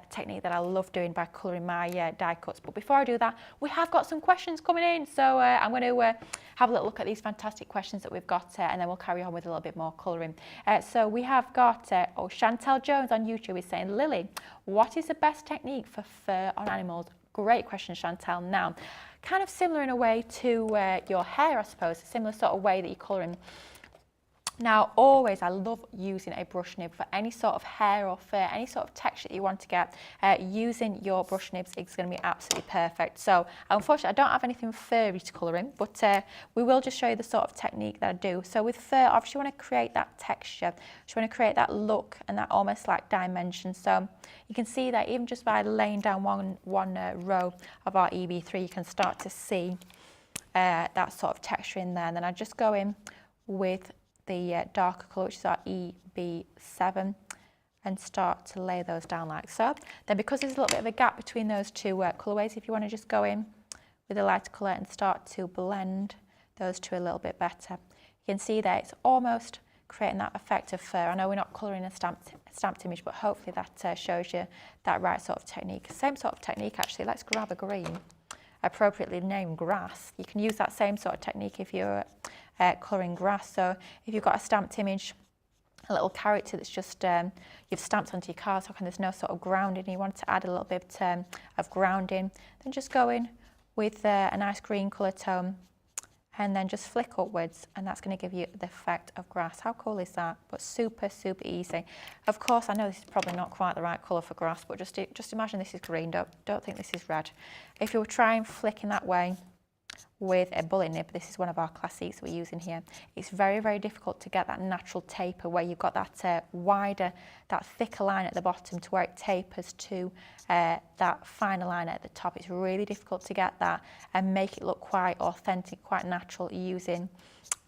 technique that I love doing by colouring my die cuts. But before I do that, we have got some questions coming in. So I'm going to have a little look at these fantastic questions that we've got and then we'll carry on with a little bit more colouring. So we have got, Chantel Jones on YouTube is saying, Lily, what is the best technique for fur on animals? Great question, Chantel. Now, kind of similar in a way to your hair, I suppose, a similar sort of way that you're colouring. Now, always, I love using a brush nib for any sort of hair or fur, any sort of texture that you want to get. Using your brush nibs is going to be absolutely perfect. So, unfortunately, I don't have anything furry to colour in, but we will just show you the sort of technique that I do. So, with fur, obviously, you want to create that texture. You want to create that look and that almost like dimension. So, you can see that even just by laying down one row of our EB3, you can start to see that sort of texture in there. And then I just go in with the darker colour, which is our EB7, and start to lay those down like so. Then because there's a little bit of a gap between those 2 colourways, if you want to just go in with a lighter colour and start to blend those 2 a little bit better, you can see that it's almost creating that effect of fur. I know we're not colouring a stamped image, but hopefully that shows you that right sort of technique. Same sort of technique actually. Let's grab a green, appropriately named grass. You can use that same sort of technique if you're colouring grass. So if you've got a stamped image, a little character that's just you've stamped onto your cardstock and there's no sort of grounding, you want to add a little bit of grounding, then just go in with a nice green colour tone, and then just flick upwards, and that's going to give you the effect of grass. How cool is that? But super, super easy. Of course, I know this is probably not quite the right colour for grass, but just imagine this is green. Don't think this is red. If you were trying flicking that way with a bullet nib, this is one of our Classiques we're using here, it's very, very difficult to get that natural taper where you've got that wider, that thicker line at the bottom to where it tapers to that finer line at the top. It's really difficult to get that and make it look quite authentic, quite natural using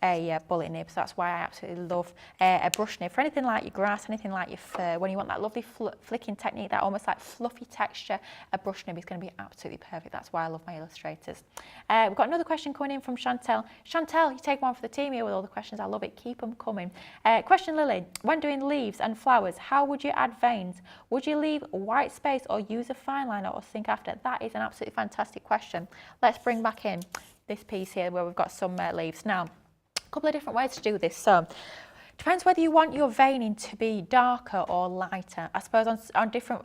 a bullet nib. So that's why I absolutely love a brush nib for anything like your grass, anything like your fur. When you want that lovely flicking technique, that almost like fluffy texture, a brush nib is going to be absolutely perfect. That's why I love my Illustrators. We've got another question coming in from Chantel. Chantel, you take one for the team here with all the questions. I love it. Keep them coming. Question, Lily. When doing leaves and flowers, how would you add veins? Would you leave white space or use a fine liner or sink after? That is an absolutely fantastic question. Let's bring back in this piece here where we've got some leaves. Now, a couple of different ways to do this. So depends whether you want your veining to be darker or lighter. I suppose on different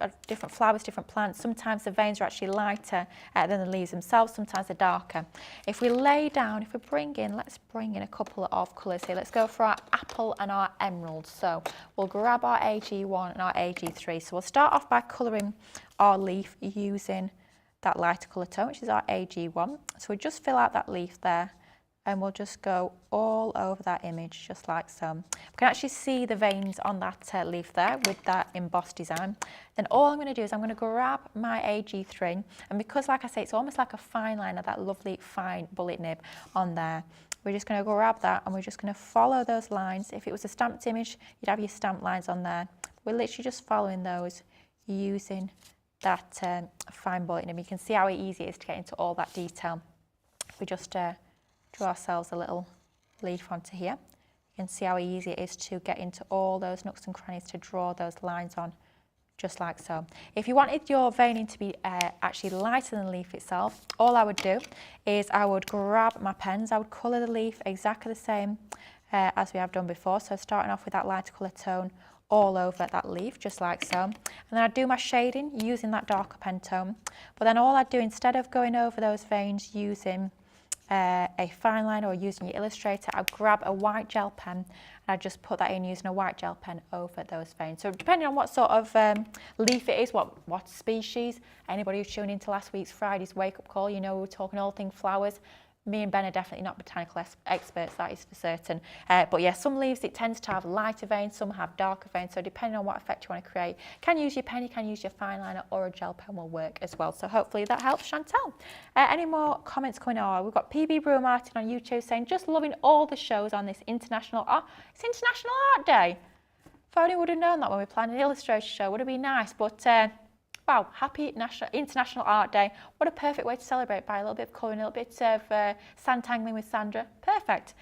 flowers, different plants, sometimes the veins are actually lighter than the leaves themselves, sometimes they're darker. If we lay down, if we bring in, let's bring in a couple of colours here. Let's go for our apple and our emerald. So we'll grab our AG1 and our AG3. So we'll start off by colouring our leaf using that lighter colour tone, which is our AG1. So we just fill out that leaf there, and we'll just go all over that image, just like so. We can actually see the veins on that leaf there with that embossed design. Then all I'm going to do is I'm going to grab my AG3, and because, like I say, it's almost like a fine liner, that lovely fine bullet nib on there, we're just going to grab that and we're just going to follow those lines. If it was a stamped image, you'd have your stamped lines on there. We're literally just following those using that fine bullet nib. You can see how easy it is to get into all that detail. If we just draw ourselves a little leaf onto here, you can see how easy it is to get into all those nooks and crannies, to draw those lines on, just like so. If you wanted your veining to be actually lighter than the leaf itself, all I would do is I would grab my pens, I would colour the leaf exactly the same as we have done before. So starting off with that lighter colour tone all over that leaf, just like so. And then I'd do my shading using that darker pen tone. But then all I'd do, instead of going over those veins using a fine line or using your Illustrator, I'd grab a white gel pen and I'd just put that in using a white gel pen over those veins. So depending on what sort of leaf it is, what species, anybody who's tuned into last week's Friday's wake-up call, you know we're talking all things flowers. Me and Ben are definitely not botanical experts, that is for certain. But yeah, some leaves, it tends to have lighter veins, some have darker veins. So depending on what effect you want to create, you can use your pen, you can use your fine liner, or a gel pen will work as well. So hopefully that helps, Chantel. Any more comments coming on? We've got PB Brewer Martin on YouTube saying, just loving all the shows on this International Art. It's International Art Day. If only would have known that when we planned an Illustrator show, would have been nice. But wow, happy International Art Day. What a perfect way to celebrate, by a little bit of colouring, a little bit of sandtangling with Sandra. Perfect.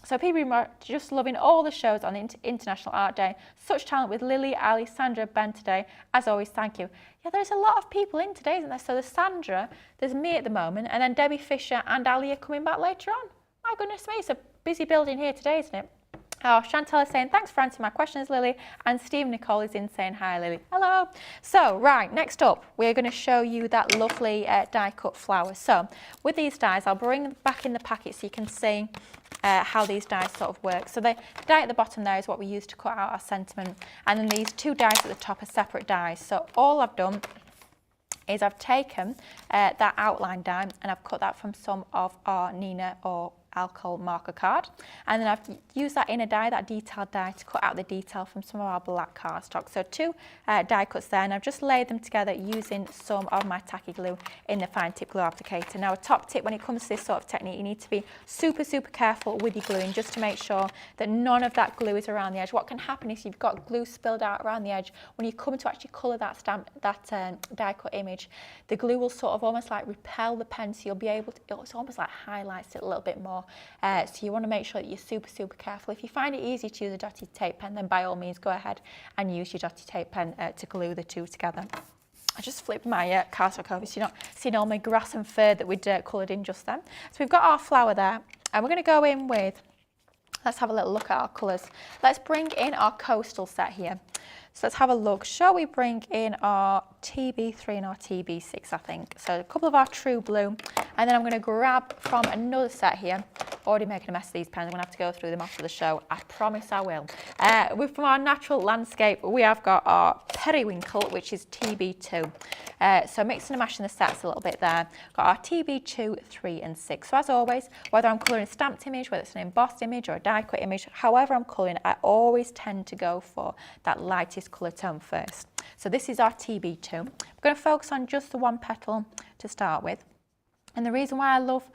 So PB, just loving all the shows on International Art Day. Such talent with Lily, Ali, Sandra, Ben today. As always, thank you. Yeah, there's a lot of people in today, isn't there? So there's Sandra, there's me at the moment, and then Debbie Fisher and Ali are coming back later on. My goodness me, it's a busy building here today, isn't it? Oh, Chantal is saying, thanks for answering my questions, Lily. And Steve Nicole is in saying, hi, Lily. Hello. So, right, next up, we're going to show you that lovely die-cut flower. So, with these dies, I'll bring them back in the packet so you can see how these dies sort of work. So, the die at the bottom there is what we use to cut out our sentiment. And then these two dies at the top are separate dies. So, all I've done is I've taken that outline die and I've cut that from some of our Nina or alcohol marker card, and then I've used that inner die, that detailed die, to cut out the detail from some of our black cardstock. So two die cuts there, and I've just laid them together using some of my tacky glue in the fine tip glue applicator. Now, a top tip when it comes to this sort of technique, you need to be super careful with your gluing, just to make sure that none of that glue is around the edge. What can happen is you've got glue spilled out around the edge. When you come to actually colour that die cut image, the glue will sort of almost like repel the pen, so you'll be able to, it's almost like highlights it a little bit more. So you want to make sure that you're super careful. If you find it easy to use a dotted tape pen, then by all means go ahead and use your dotted tape pen to glue the two together. I just flipped my cardstock over so you're not seeing all my grass and fur that we'd coloured in just then. So we've got our flower there, and we're going to go in with, let's have a little look at our colours. Let's bring in our coastal set here. So let's have a look. Shall we bring in our TB3 and our TB6, I think. So a couple of our true blue, and then I'm going to grab from another set here. Already making a mess of these pens. I'm going to have to go through them after the show. I promise I will. From our natural landscape, we have got our periwinkle, which is TB2. So mixing and mashing the sets a little bit there. Got our TB2, 3 and 6. So as always, whether I'm colouring a stamped image, whether it's an embossed image or a die cut image, however I'm colouring, I always tend to go for that lightest colour tone first. So this is our TB2. I'm going to focus on just the one petal to start with. And the reason why I love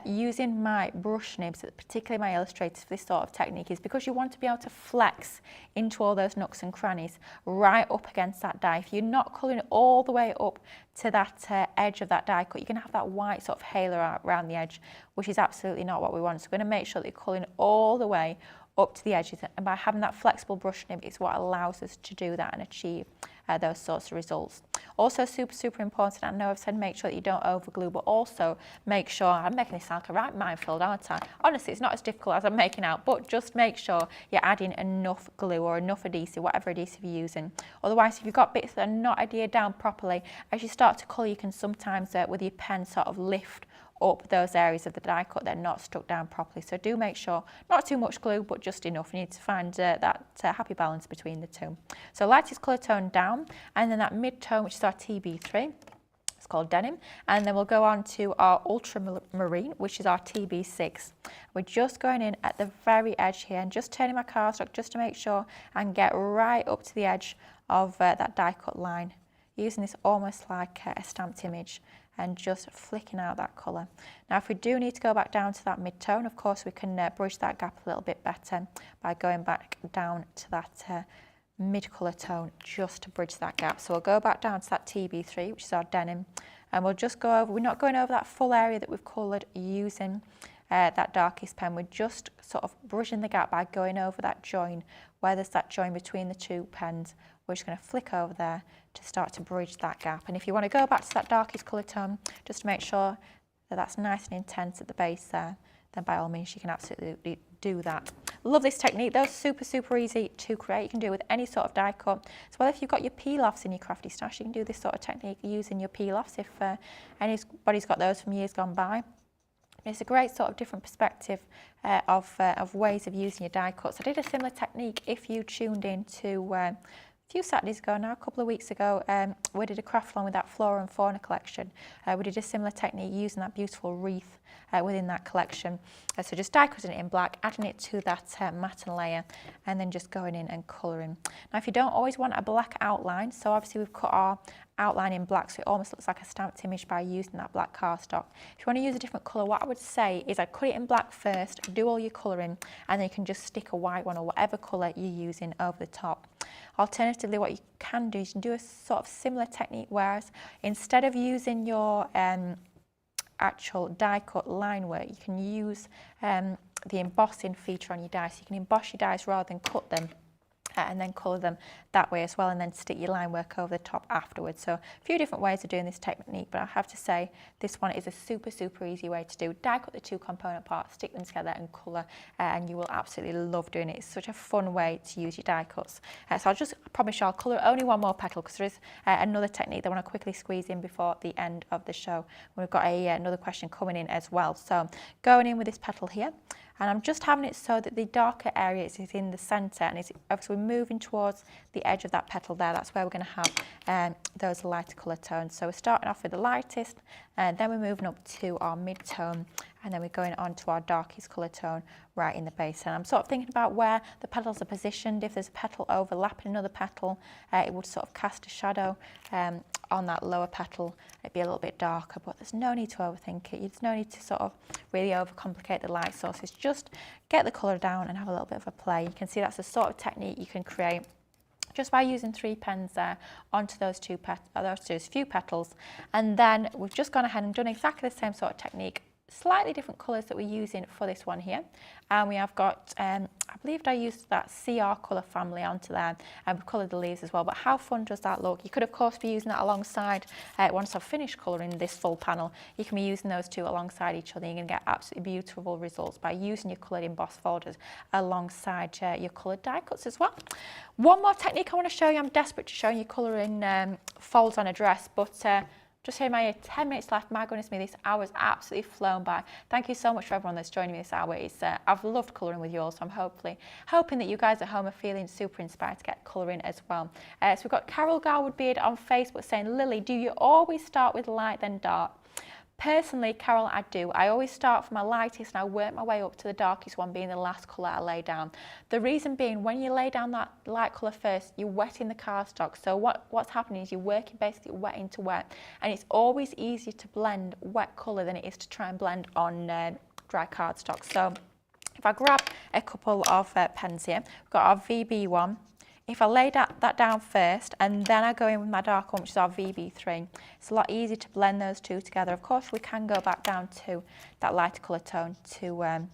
using my brush nibs, particularly my Illustrators, for this sort of technique is because you want to be able to flex into all those nooks and crannies right up against that die. If you're not colouring it all the way up to that edge of that die cut, you're going to have that white sort of halo around the edge, which is absolutely not what we want. So we're going to make sure that you're colouring all the way up to the edges, and by having that flexible brush nib, it's what allows us to do that and achieve those sorts of results. Also super important, I know I've said make sure that you don't over glue, but also make sure, I'm making this sound like a right minefield, aren't I? Honestly, it's not as difficult as I'm making out, but just make sure you're adding enough glue or enough adhesive, whatever adhesive you're using. Otherwise, if you've got bits that are not adhered down properly, as you start to colour, you can sometimes with your pen sort of lift up those areas of the die cut that are not stuck down properly. So do make sure, not too much glue, but just enough. You need to find that happy balance between the two. So lightest colour tone down, and then that mid-tone, which is our TB3, it's called Denim, and then we'll go on to our Ultramarine, which is our TB6. We're just going in at the very edge here and just turning my cardstock just to make sure and get right up to the edge of that die cut line, using this almost like a stamped image, and just flicking out that colour. Now if we do need to go back down to that mid-tone, of course we can bridge that gap a little bit better by going back down to that mid-colour tone just to bridge that gap. So we'll go back down to that TB3, which is our Denim, and we'll just go over, we're not going over that full area that we've coloured using that darkest pen, we're just sort of bridging the gap by going over that join, where there's that join between the two pens. We're just going to flick over there to start to bridge that gap. And if you want to go back to that darkest colour tone, just to make sure that that's nice and intense at the base there, then by all means you can absolutely do that. Love this technique. Those super easy to create. You can do it with any sort of die cut. So well, if you've got your peel-offs in your crafty stash, you can do this sort of technique using your peel-offs if anybody's got those from years gone by. It's a great sort of different perspective of ways of using your die cuts. I did a similar technique if you tuned in to a few Saturdays ago now, a couple of weeks ago, we did a craft along with that Flora and Fauna collection. We did a similar technique using that beautiful wreath within that collection. So just die cutting it in black, adding it to that matten layer, and then just going in and colouring. Now if you don't always want a black outline, so obviously we've cut our outline in black so it almost looks like a stamped image by using that black cardstock. If you want to use a different colour, what I would say is I'd cut it in black first, do all your colouring, and then you can just stick a white one or whatever colour you're using over the top. Alternatively, what you can do is you can do a sort of similar technique, whereas instead of using your actual die cut line work, you can use the embossing feature on your dies. You can emboss your dies rather than cut them, and then colour them that way as well, and then stick your line work over the top afterwards. So a few different ways of doing this technique, but I have to say this one is a super easy way to do. Die cut the two component parts, stick them together and colour, and you will absolutely love doing it. It's such a fun way to use your die cuts. So I promise you I'll colour only one more petal, because there is another technique that I want to quickly squeeze in before the end of the show. We've got another question coming in as well. So going in with this petal here, and I'm just having it so that the darker area is in the centre, and obviously we're moving towards the edge of that petal there. That's where we're going to have those lighter colour tones. So we're starting off with the lightest, and then we're moving up to our mid-tone, and then we're going on to our darkest colour tone right in the base. And I'm sort of thinking about where the petals are positioned. If there's a petal overlapping another petal, it would sort of cast a shadow on that lower petal. It'd be a little bit darker, but there's no need to overthink it. There's no need to sort of really overcomplicate the light sources. Just get the colour down and have a little bit of a play. You can see that's the sort of technique you can create just by using 3 pens there onto those few petals. And then we've just gone ahead and done exactly the same sort of technique slightly different colours that we're using for this one here. And we have got, I believe I used that CR colour family onto there, and we've coloured the leaves as well. But how fun does that look? You could of course be using that alongside, once I've finished colouring this full panel, you can be using those two alongside each other. You're going to get absolutely beautiful results by using your coloured embossed folders alongside your coloured die cuts as well. One more technique I want to show you. I'm desperate to show you colouring folds on a dress, but just here my 10 minutes left. My goodness me, this hour's absolutely flown by. Thank you so much for everyone that's joining me this hour. I've loved colouring with you all, so I'm hoping that you guys at home are feeling super inspired to get colouring as well. So we've got Carol Garwood Beard on Facebook saying, Lily, do you always start with light then dark? Personally, Carol, I do. I always start from my lightest and I work my way up to the darkest one, being the last colour I lay down. The reason being, when you lay down that light colour first, you're wetting the cardstock. So what's happening is you're working basically wet into wet, and it's always easier to blend wet colour than it is to try and blend on dry cardstock. So if I grab a couple of pens here, we've got our VB1. If I lay that down first and then I go in with my dark one, which is our VB3, it's a lot easier to blend those two together. Of course, we can go back down to that lighter colour tone to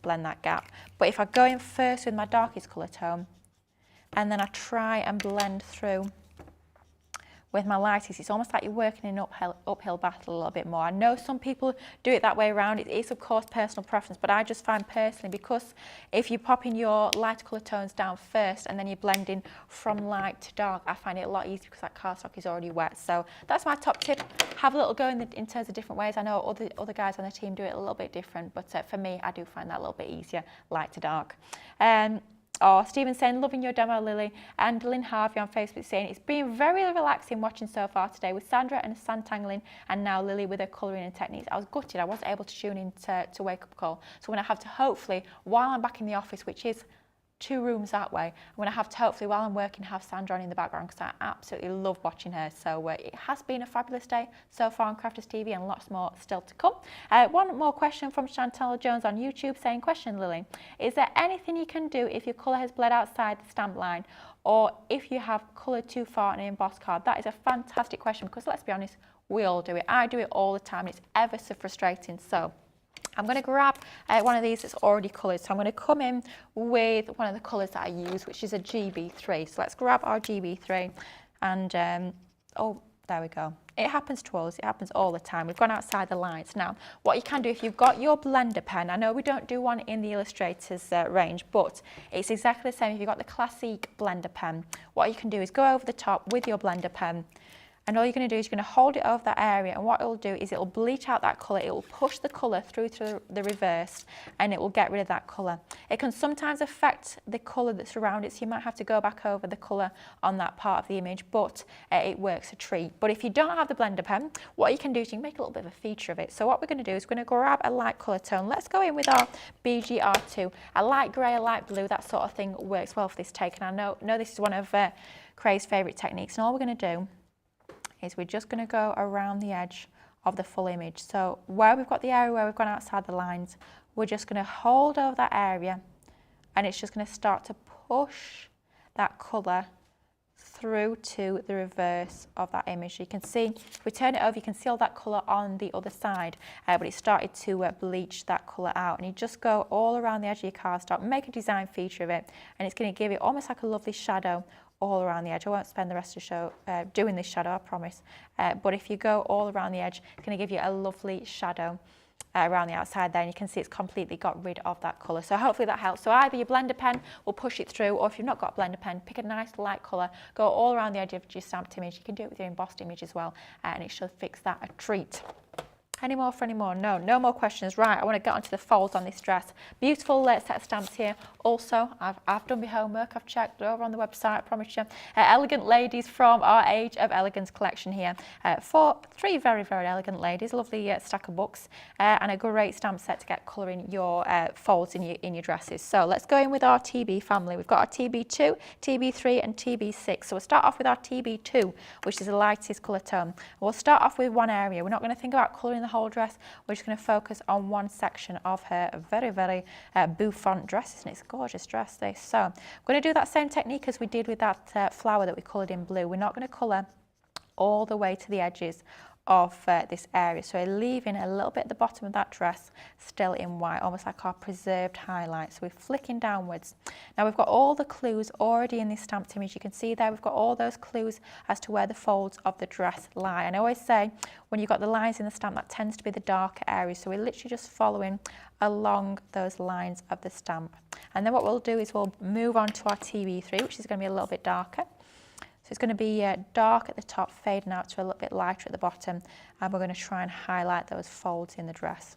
blend that gap. But if I go in first with my darkest colour tone and then I try and blend through with my lightest, it's almost like you're working an uphill battle a little bit more. I know some people do it that way around. It is of course personal preference, but I just find personally, because if you're popping your light colour tones down first and then you're blending from light to dark, I find it a lot easier because that cardstock is already wet. So that's my top tip. Have a little go in terms of different ways. I know other guys on the team do it a little bit different, but for me, I do find that a little bit easier, light to dark. Oh, Stephen saying, loving your demo, Lily. And Lynn Harvey on Facebook saying, it's been very relaxing watching so far today with Sandra and Santangling, and now Lily with her colouring and techniques. I was gutted I wasn't able to tune in to Wake Up Call. So when I have to, hopefully, while I'm back in the office, which is 2 rooms that way, I'm going to have to hopefully, while I'm working, have Sandra on in the background, because I absolutely love watching her. So it has been a fabulous day so far on Crafters TV, and lots more still to come. One more question from Chantal Jones on YouTube saying, question, Lily, is there anything you can do if your colour has bled outside the stamp line, or if you have coloured too far on an embossed card? That is a fantastic question, because let's be honest, we all do it. I do it all the time. It's ever so frustrating. So I'm going to grab one of these that's already coloured. So I'm going to come in with one of the colours that I use, which is a GB3. So let's grab our GB3 and, oh, there we go. It happens to us. It happens all the time. We've gone outside the lines. Now, what you can do if you've got your blender pen, I know we don't do one in the Illustrators range, but it's exactly the same if you've got the Classique blender pen. What you can do is go over the top with your blender pen, and all you're going to do is you're going to hold it over that area, and what it'll do is it'll bleach out that colour, it will push the colour through to the reverse, and it will get rid of that colour. It can sometimes affect the colour that's around it, so you might have to go back over the colour on that part of the image, but it works a treat. But if you don't have the blender pen, what you can do is you can make a little bit of a feature of it. So what we're going to do is we're going to grab a light colour tone. Let's go in with our BGR2. A light grey, a light blue, that sort of thing works well for this take, and I know this is one of Craig's favourite techniques, and all we're going to do is we're just going to go around the edge of the full image. So where we've got the area where we've gone outside the lines, we're just going to hold over that area, and it's just going to start to push that colour through to the reverse of that image. You can see, if we turn it over, you can see all that colour on the other side, but it started to bleach that colour out. And you just go all around the edge of your cardstock, make a design feature of it, and it's going to give it almost like a lovely shadow all around the edge. I won't spend the rest of the show doing this shadow, I promise. But if you go all around the edge, it's going to give you a lovely shadow around the outside there, and you can see it's completely got rid of that colour. So hopefully that helps. So either your blender pen will push it through, or if you've not got a blender pen, pick a nice light colour, go all around the edge of your stamped image. You can do it with your embossed image as well, and it should fix that a treat. Any more for any more? No more questions. Right, I want to get onto the folds on this dress. Beautiful set of stamps here. Also, I've done my homework. I've checked over on the website, I promise you. Elegant ladies from our Age of Elegance collection here. For 3 very, very elegant ladies. A lovely stack of books and a great stamp set to get colouring your folds in your dresses. So let's go in with our TB family. We've got our TB2, TB3 and TB6. So we'll start off with our TB2, which is the lightest colour tone. We'll start off with one area. We're not going to think about colouring the whole dress. We're just going to focus on one section of her very, very bouffant dress, and it's a gorgeous dress this. So I'm going to do that same technique as we did with that flower that we coloured in blue. We're not going to colour all the way to the edges of this area. So we're leaving a little bit at the bottom of that dress still in white, almost like our preserved highlight. So we're flicking downwards. Now we've got all the clues already in this stamped image. You can see there we've got all those clues as to where the folds of the dress lie. And I always say when you've got the lines in the stamp, that tends to be the darker area. So we're literally just following along those lines of the stamp. And then what we'll do is we'll move on to our TB3, which is going to be a little bit darker. So it's going to be dark at the top, fading out to a little bit lighter at the bottom, and we're going to try and highlight those folds in the dress.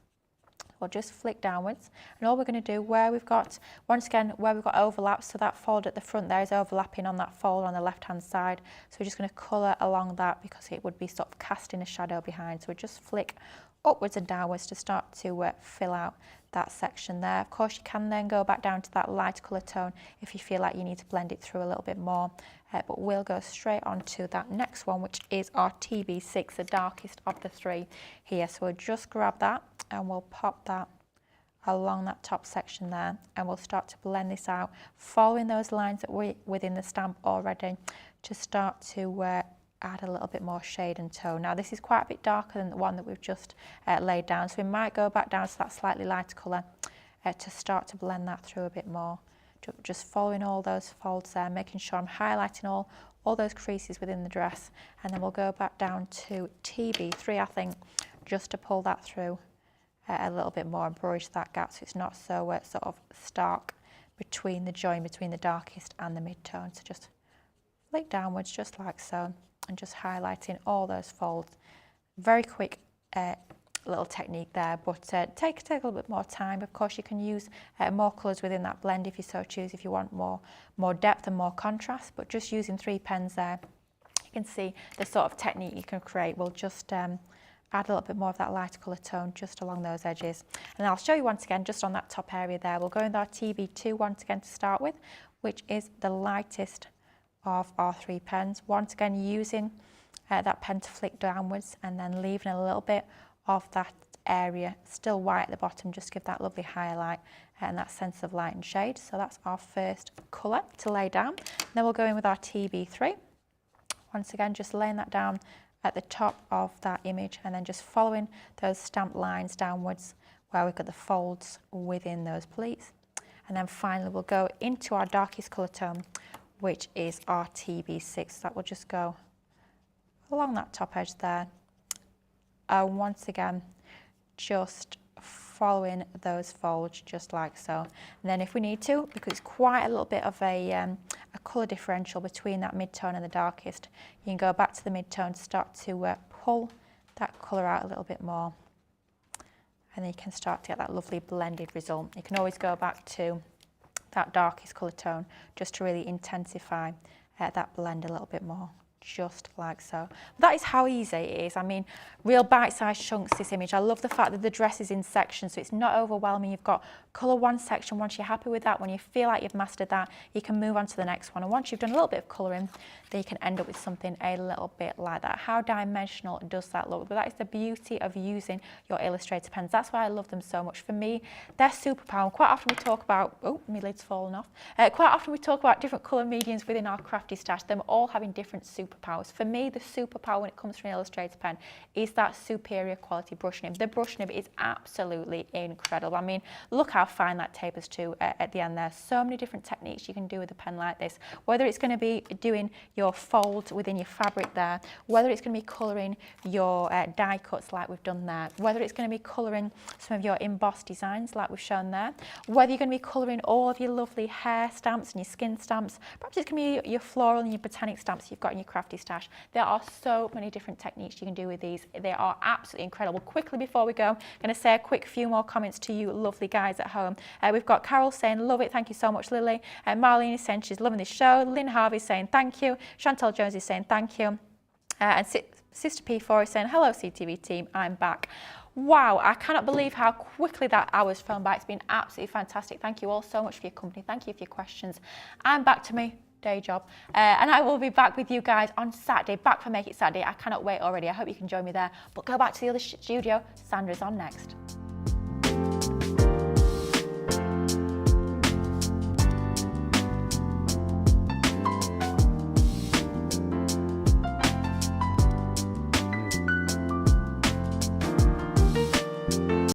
We'll just flick downwards, and all we're going to do where we've got, once again, where we've got overlaps, so that fold at the front there is overlapping on that fold on the left hand side. So we're just going to colour along that because it would be sort of casting a shadow behind. So we just flick upwards and downwards to start to fill out that section there. Of course, you can then go back down to that light colour tone if you feel like you need to blend it through a little bit more. But we'll go straight on to that next one, which is our TB6, the darkest of the three here. So we'll just grab that and we'll pop that along that top section there, and we'll start to blend this out, following those lines that we're within the stamp already, to start to add a little bit more shade and tone. Now this is quite a bit darker than the one that we've just laid down, so we might go back down to that slightly lighter colour to start to blend that through a bit more. Just following all those folds there, making sure I'm highlighting all those creases within the dress, and then we'll go back down to TB3, I think, just to pull that through a little bit more and bridge that gap so it's not so sort of stark between the join between the darkest and the mid-tone. So just flick downwards just like so, and just highlighting all those folds. Very quick little technique there, but take a little bit more time. Of course, you can use more colours within that blend if you so choose, if you want more depth and more contrast, but just using 3 pens there, you can see the sort of technique you can create will just add a little bit more of that lighter colour tone just along those edges. And I'll show you once again just on that top area there. We'll go with our TB2 once again to start with, which is the lightest of our 3 pens. Once again using that pen to flick downwards and then leaving a little bit of that area still white at the bottom, just give that lovely highlight and that sense of light and shade. So that's our first colour to lay down. Then we'll go in with our TB3. Once again, just laying that down at the top of that image and then just following those stamped lines downwards where we've got the folds within those pleats. And then finally we'll go into our darkest colour tone, which is our TB6. So that will just go along that top edge there. Once again, just following those folds just like so. And then if we need to, because it's quite a little bit of a colour differential between that mid-tone and the darkest, you can go back to the mid-tone to start to pull that colour out a little bit more. And then you can start to get that lovely blended result. You can always go back to that darkest colour tone just to really intensify that blend a little bit more. Just like so. That is how easy it is. I mean, real bite-sized chunks, this image. I love the fact that the dress is in sections, so it's not overwhelming. You've got colour one section. Once you're happy with that, when you feel like you've mastered that, you can move on to the next one. And once you've done a little bit of colouring, then you can end up with something a little bit like that. How dimensional does that look? But that is the beauty of using your Illustrator pens. That's why I love them so much. For me, they're superpower. And quite often we talk about, oh, my lid's fallen off. Quite often we talk about different colour mediums within our crafty stash, them all having different superpowers. For me, the superpower when it comes to an Illustrator pen is that superior quality brush nib. The brush nib is absolutely incredible. I mean, look how fine that tapers to at the end there. So many different techniques you can do with a pen like this, whether it's going to be doing your fold within your fabric there, whether it's going to be colouring your die cuts like we've done there, whether it's going to be colouring some of your embossed designs like we've shown there, whether you're going to be colouring all of your lovely hair stamps and your skin stamps, perhaps it's going to be your floral and your botanic stamps you've got in your crafty stash. There are so many different techniques you can do with these. They are absolutely incredible. Quickly before we go, I'm going to say a quick few more comments to you lovely guys at home. We've got Carol saying, love it, thank you so much, Lily. Marlene is saying she's loving this show. Lynn Harvey is saying thank you. Chantal Jones is saying thank you. And Sister P4 is saying, hello CTV team, I'm back. Wow, I cannot believe how quickly that hour's flown by. It's been absolutely fantastic. Thank you all so much for your company. Thank you for your questions. I'm back to me day job, and I will be back with you guys on Saturday, back for Make It Saturday. I cannot wait already. I hope you can join me there, but go back to the other studio. Sandra's on next.